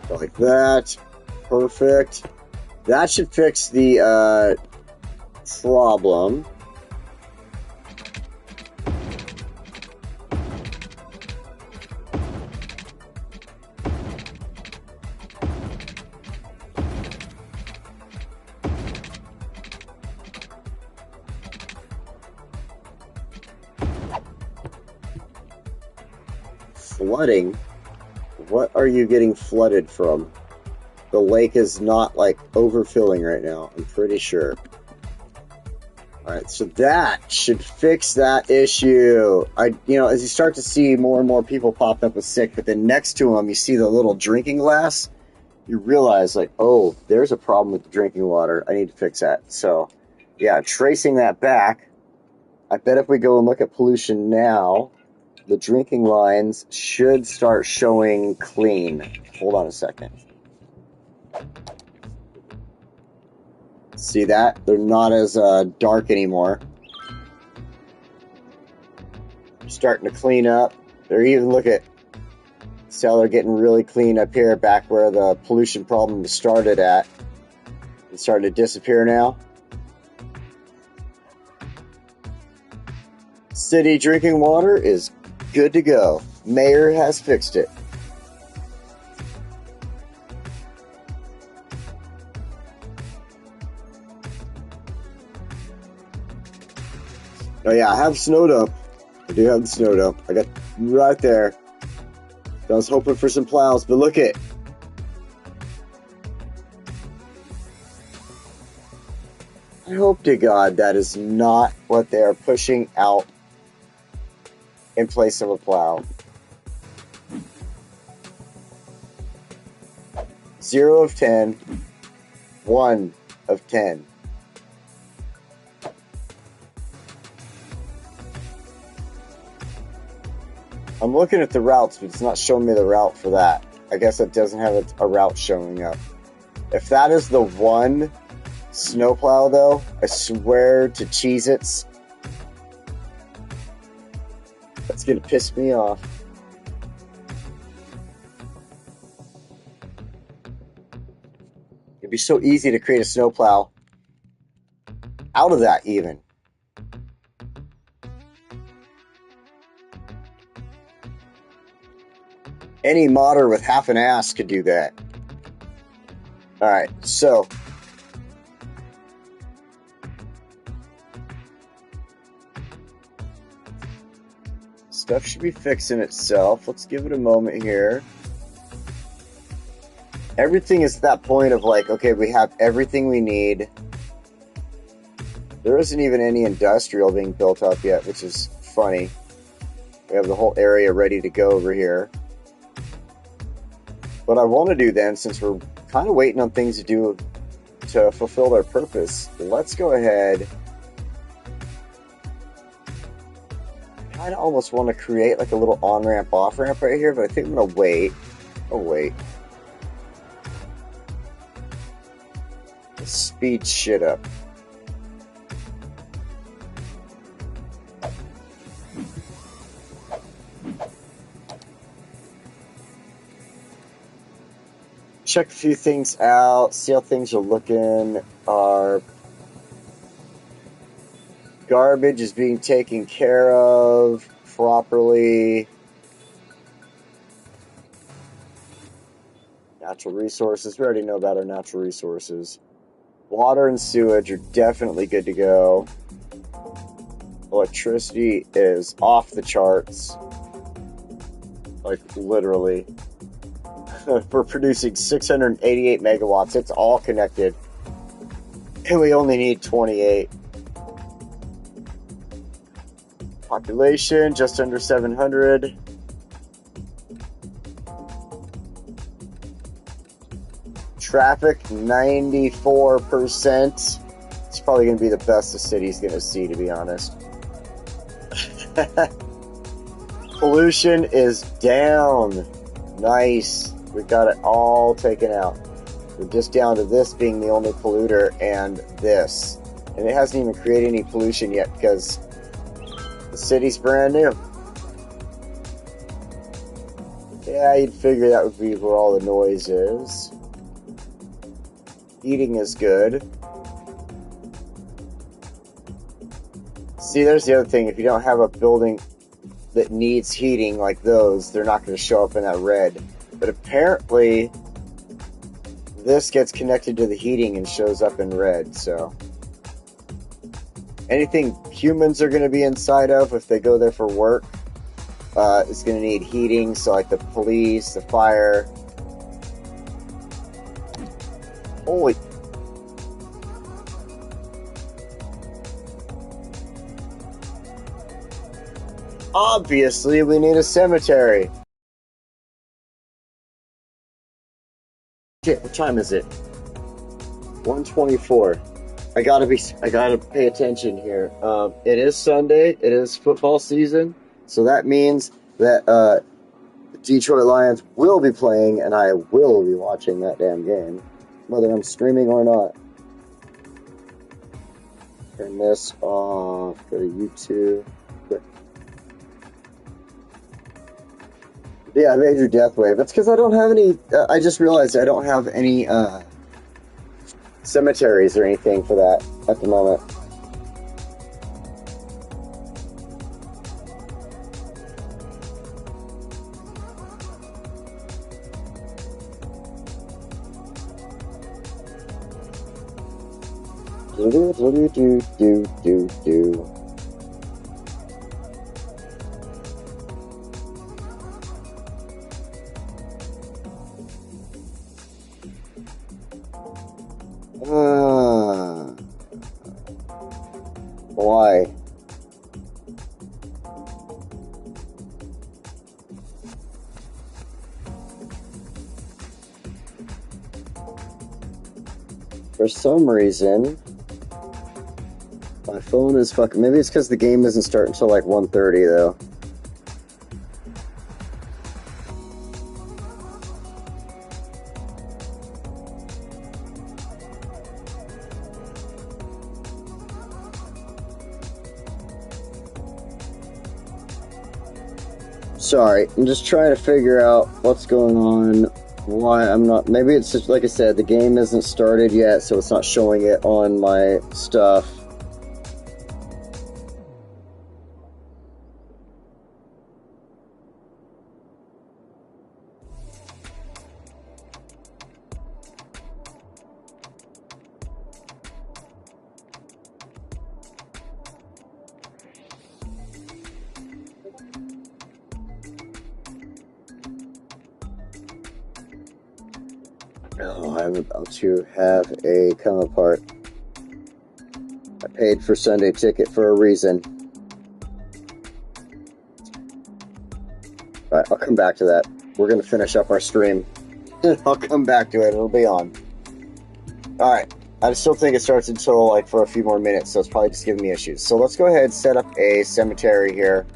Like that. Perfect. That should fix the problem. Flooding? What are you getting flooded from? The lake is not, like, overfilling right now, I'm pretty sure. Alright, so that should fix that issue. As you start to see more and more people pop up with sick, but then next to them you see the little drinking glass, you realize, like, oh, there's a problem with the drinking water. I need to fix that. So, yeah, tracing that back, I bet if we go and look at pollution now, the drinking lines should start showing clean. Hold on a second. See that? They're not as dark anymore. Starting to clean up. They're even, look at, see how they're getting really clean up here, back where the pollution problem started at. It's starting to disappear now. City drinking water is good to go. Mayor has fixed it. Oh yeah, I have snow dump. I do have the snow dump. I got right there. I was hoping for some plows, but look at. I hope to God that is not what they are pushing out in place of a plow. 0 of 10. 1 of 10. I'm looking at the routes, but it's not showing me the route for that. I guess it doesn't have a route showing up. If that is the one snowplow, though, I swear to Cheez-Its, that's gonna piss me off. It'd be so easy to create a snowplow out of that, even. Any modder with half an ass could do that. Alright, so stuff should be fixing itself. Let's give it a moment here. Everything is at that point of like, okay, we have everything we need. There isn't even any industrial being built up yet, which is funny. We have the whole area ready to go over here. What I want to do then, since we're kind of waiting on things to do to fulfill their purpose, let's go ahead. I kind of almost want to create like a little on-ramp, off-ramp right here, but I think I'm going to wait. Oh, wait. Let's speed shit up. Check a few things out, see how things are looking. Our garbage is being taken care of properly. Natural resources, we already know about our natural resources. Water and sewage are definitely good to go. Electricity is off the charts. Like, literally. We're producing 688 megawatts. It's all connected. And we only need 28. Population, just under 700. Traffic, 94%. It's probably going to be the best the city's going to see, to be honest. Pollution is down. Nice. We got it all taken out. We're just down to this being the only polluter and this. And it hasn't even created any pollution yet because the city's brand new. Yeah, you'd figure that would be where all the noise is. Heating is good. See, there's the other thing. If you don't have a building that needs heating like those, they're not going to show up in that red. But apparently, this gets connected to the heating and shows up in red, so. Anything humans are going to be inside of, if they go there for work, is going to need heating, so like the police, the fire. Holy. Obviously, we need a cemetery. Shit, what time is it? 1:24. I gotta pay attention here. It is Sunday. It is football season, so that means that the Detroit Lions will be playing, and I will be watching that damn game, whether I'm streaming or not. Turn this off. Go to YouTube. Yeah, Major Death Wave. That's because I don't have any. I just realized I don't have any cemeteries or anything for that at the moment. Do. Why? For some reason, my phone is fucking... Maybe it's because the game doesn't start until like 1:30 though. Sorry, I'm just trying to figure out what's going on, why I'm not... Maybe it's just, like I said, the game isn't started yet, so it's not showing it on my stuff. Oh, I'm about to have a come apart. I paid for Sunday ticket for a reason. Alright, I'll come back to that. We're going to finish up our stream. I'll come back to it. It'll be on. Alright. I still think it starts until, like, for a few more minutes, so it's probably just giving me issues. So let's go ahead and set up a cemetery here.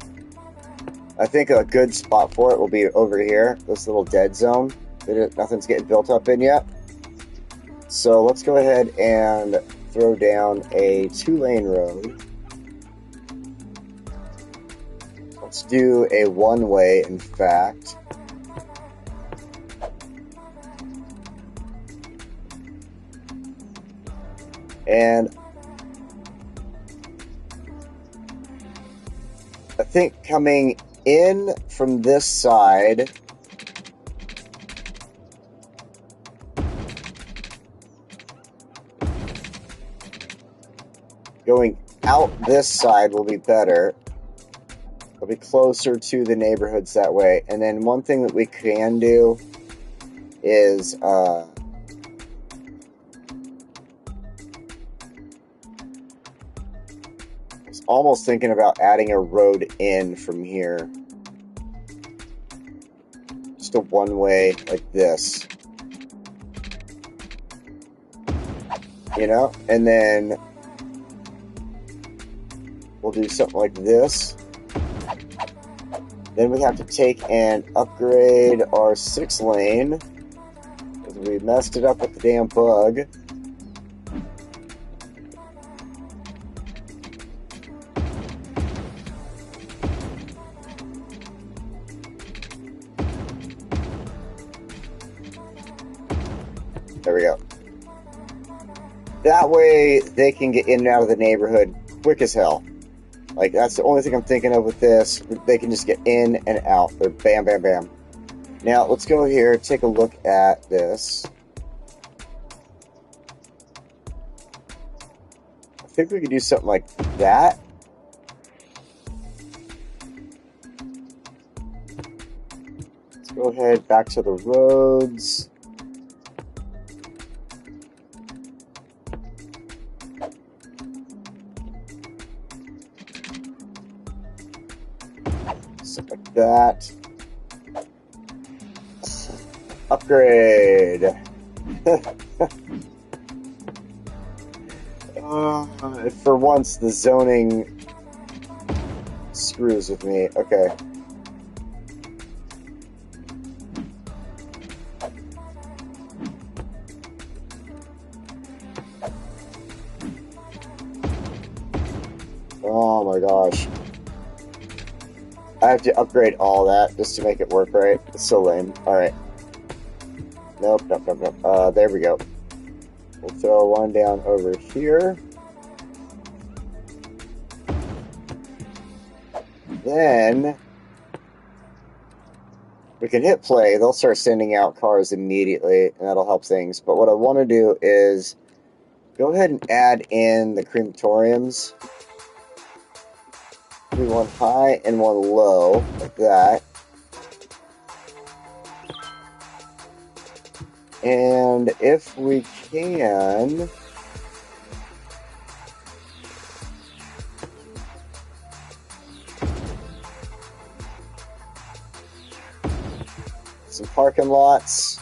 I think a good spot for it will be over here. This little dead zone. Nothing's getting built up in yet. So let's go ahead and throw down a 2-lane road. Let's do a 1-way, in fact. And I think coming in from this side, going out this side will be better. It'll be closer to the neighborhoods that way. And then one thing that we can do is I was almost thinking about adding a road in from here. Just a 1-way like this. You know? And then we'll do something like this. Then we have to take and upgrade our 6-lane. Because we messed it up with the damn bug. There we go. That way they can get in and out of the neighborhood quick as hell. Like, that's the only thing I'm thinking of with this. They can just get in and out. They're bam, bam, bam. Now, let's go here, take a look at this. I think we could do something like that. Let's go ahead back to the roads. Like that. Upgrade. For once, the zoning screws with me. Okay. Oh my gosh. I have to upgrade all that just to make it work right. It's so lame. Alright. Nope. There we go. We'll throw one down over here. Then we can hit play. They'll start sending out cars immediately, and that'll help things. But what I want to do is go ahead and add in the crematoriums. Do one high and one low, like that. And if we can... some parking lots.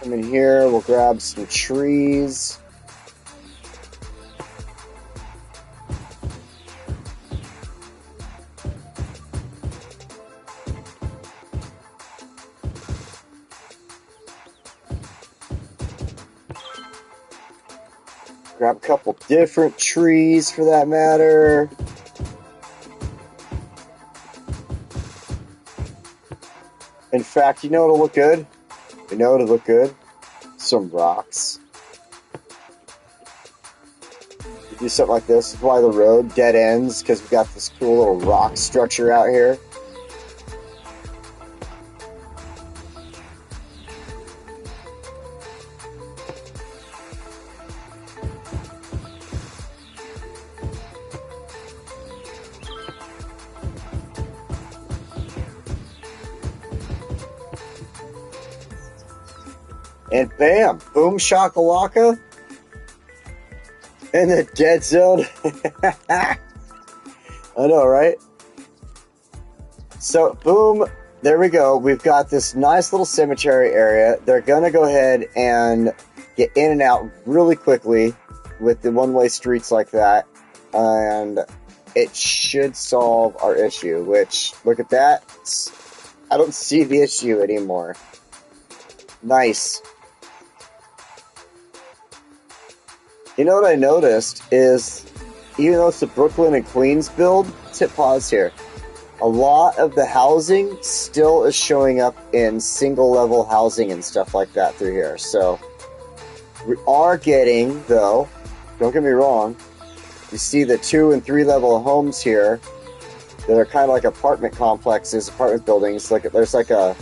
Come in here, we'll grab some trees. Grab a couple different trees for that matter. In fact, you know what'll look good? You know what'll look good? Some rocks. You do something like this. This is why the road dead ends, because we got this cool little rock structure out here. And bam, boom shakalaka, in the dead zone. I know, right? So boom, there we go. We've got this nice little cemetery area. They're gonna go ahead and get in and out really quickly with the one-way streets like that, and it should solve our issue. Which, look at that, I don't see the issue anymore. Nice. You know what I noticed is, even though it's the Brooklyn and Queens build, let's hit pause here. A lot of the housing still is showing up in single level housing and stuff like that through here. So we are getting, though, don't get me wrong, you see the 2 and 3 level homes here that are kind of like apartment complexes, apartment buildings. Like there's like a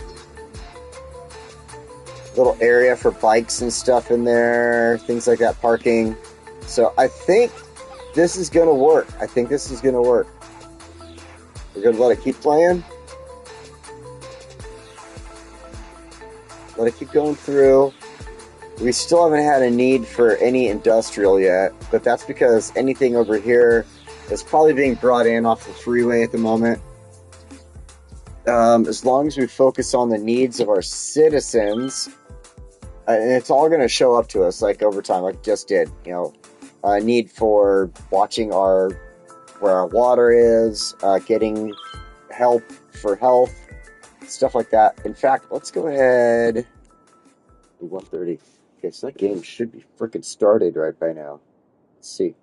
little area for bikes and stuff in there, things like that, parking. So I think this is going to work. I think this is going to work. We're going to let it keep playing. Let it keep going through. We still haven't had a need for any industrial yet, but that's because anything over here is probably being brought in off the freeway at the moment. As long as we focus on the needs of our citizens, and it's all going to show up to us like over time, like it just did. You know, need for watching where our water is, getting help for health, stuff like that. In fact, let's go ahead. 1:30. Okay, so that game should be freaking started right by now. Let's see.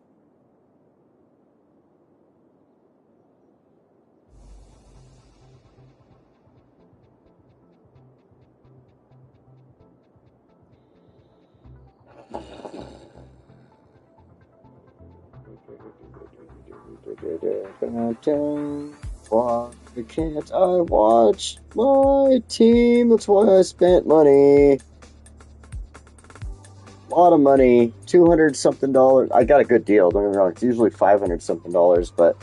Why can't I watch my team? That's why I spent money. A lot of money. $200 something. I got a good deal, don't get me wrong. It's usually $500 something, but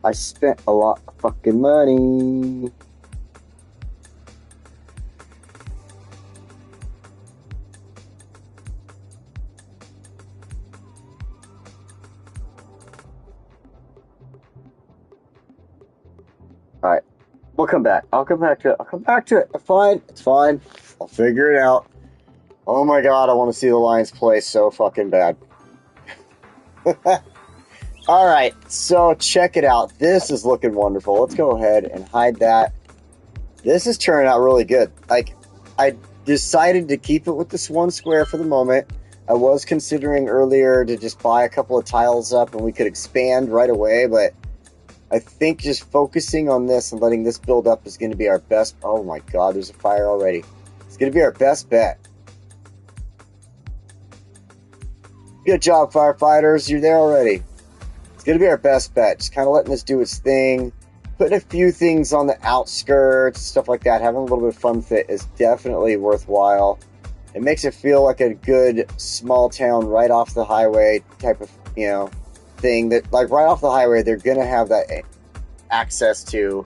I spent a lot of fucking money. Alright. We'll come back. I'll come back to it. I'll come back to it. It's fine. It's fine. I'll figure it out. Oh my god, I want to see the Lions play so fucking bad. Alright, so check it out. This is looking wonderful. Let's go ahead and hide that. This is turning out really good. Like, I decided to keep it with this one square for the moment. I was considering earlier to just buy a couple of tiles up and we could expand right away, but I think just focusing on this and letting this build up is going to be our best. Oh my god, there's a fire already. It's going to be our best bet. Good job, firefighters. You're there already. It's going to be our best bet. Just kind of letting this do its thing. Putting a few things on the outskirts, stuff like that. Having a little bit of fun with it is definitely worthwhile. It makes it feel like a good small town right off the highway type of, thing that, like, right off the highway, they're going to have that access to,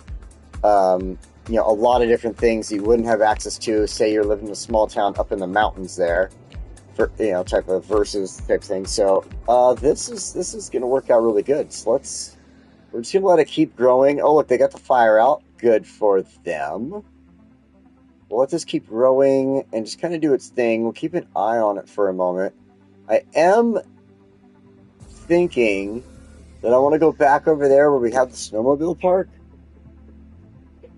a lot of different things you wouldn't have access to. Say you're living in a small town up in the mountains there, for, type of versus type thing. So, this is going to work out really good. So we're just going to let it keep growing. Oh, look, they got the fire out. Good for them. we'll let this keep growing and just kind of do its thing. We'll keep an eye on it for a moment. I am thinking that I want to go back over there where we have the snowmobile park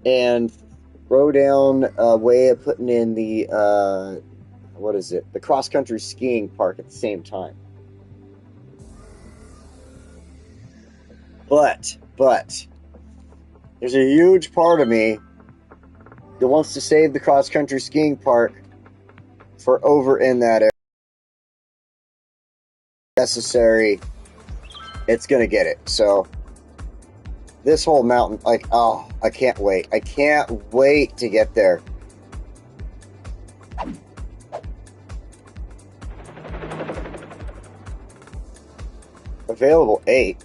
and throw down a way of putting in the, the cross-country skiing park at the same time. But, there's a huge part of me that wants to save the cross-country skiing park for over in that area. Necessary, it's gonna get it. So this whole mountain, like, oh, I can't wait. I can't wait to get there. Available 8.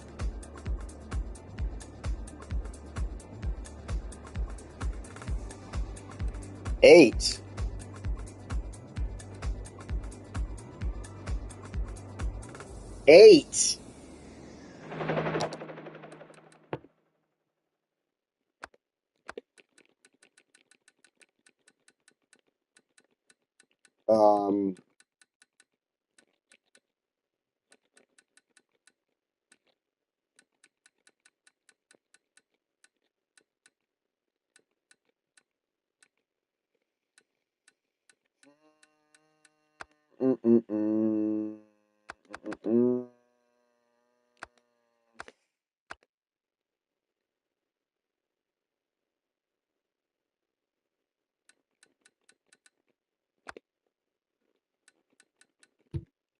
Eight. Um, mm, mm, mm, mm, mm.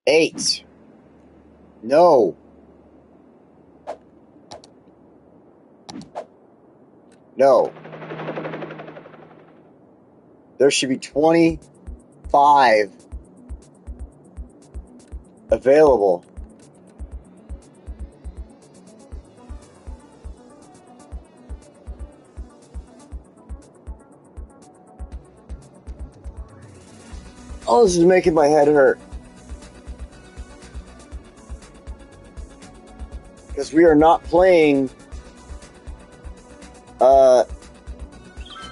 8. No. No. There should be 25 available. Oh, this is making my head hurt. Because we are not playing the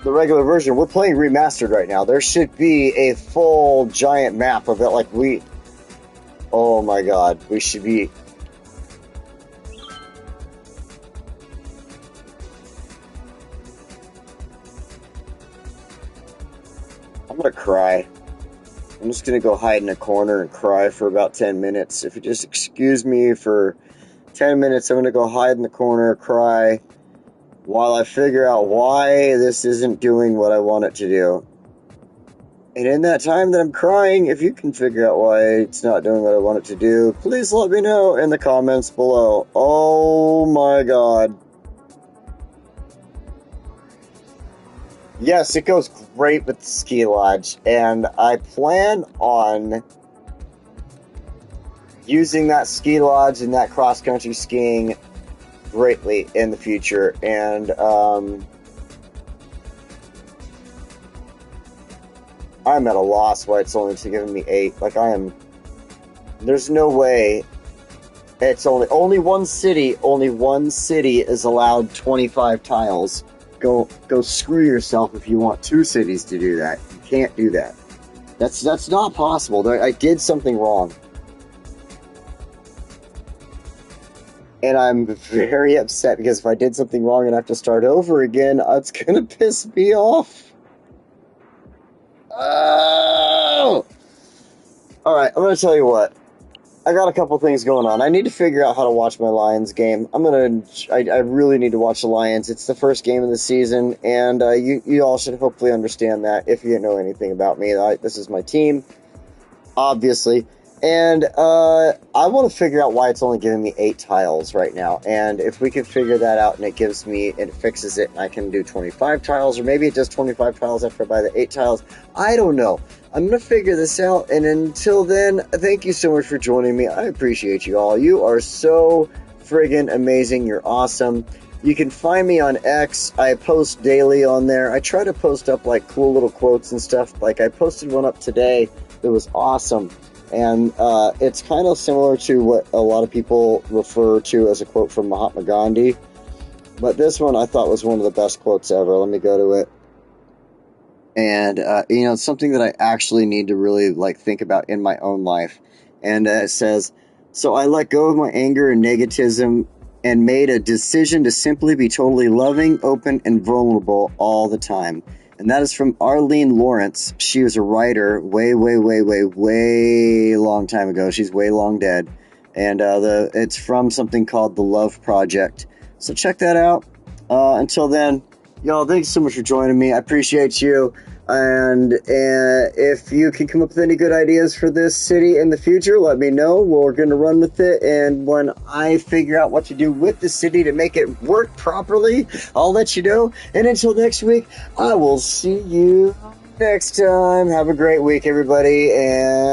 regular version. We're playing remastered right now. There should be a full giant map of it. Like we... Oh my god. We should be... I'm gonna cry. I'm just gonna go hide in a corner and cry for about 10 minutes. If you just excuse me for 10 minutes, I'm gonna go hide in the corner, cry, while I figure out why this isn't doing what I want it to do. And in that time that I'm crying, if you can figure out why it's not doing what I want it to do, please let me know in the comments below. Oh my god. Yes, it goes great with the ski lodge, and I plan on using that ski lodge and that cross-country skiing greatly in the future, and I'm at a loss why it's only giving me 8. Like, there's no way. It's only one city is allowed 25 tiles. Go screw yourself if you want 2 cities to do that. You can't do that. That's not possible. I did something wrong. And I'm very upset because if I did something wrong and I have to start over again, it's gonna piss me off. Oh! Alright, I'm gonna tell you what. I got a couple things going on. I need to figure out how to watch my Lions game. I really need to watch the Lions. It's the first game of the season, and you all should hopefully understand that if you know anything about me. This is my team, obviously. And I want to figure out why it's only giving me 8 tiles right now. And if we can figure that out and it fixes it, and I can do 25 tiles, or maybe it does 25 tiles after I buy the 8 tiles. I don't know. I'm going to figure this out, and until then, thank you so much for joining me. I appreciate you all. You are so friggin' amazing. You're awesome. You can find me on X. I post daily on there. I try to post up, like, cool little quotes and stuff. Like, I posted one up today that was awesome. And it's kind of similar to what a lot of people refer to as a quote from Mahatma Gandhi. But this one I thought was one of the best quotes ever. Let me go to it. and it's something that I actually need to really like think about in my own life. And it says, so I let go of my anger and negativism and made a decision to simply be totally loving, open, and vulnerable all the time. And that is from Arlene Lawrence. She was a writer way, way, way, way, way long time ago. She's way long dead. And it's from something called The Love Project. So check that out. Until then, y'all, thanks so much for joining me. I appreciate you. And if you can come up with any good ideas for this city in the future, let me know. We're going to run with it. And when I figure out what to do with the city to make it work properly, I'll let you know. And until next week, I will see you next time. Have a great week, everybody. And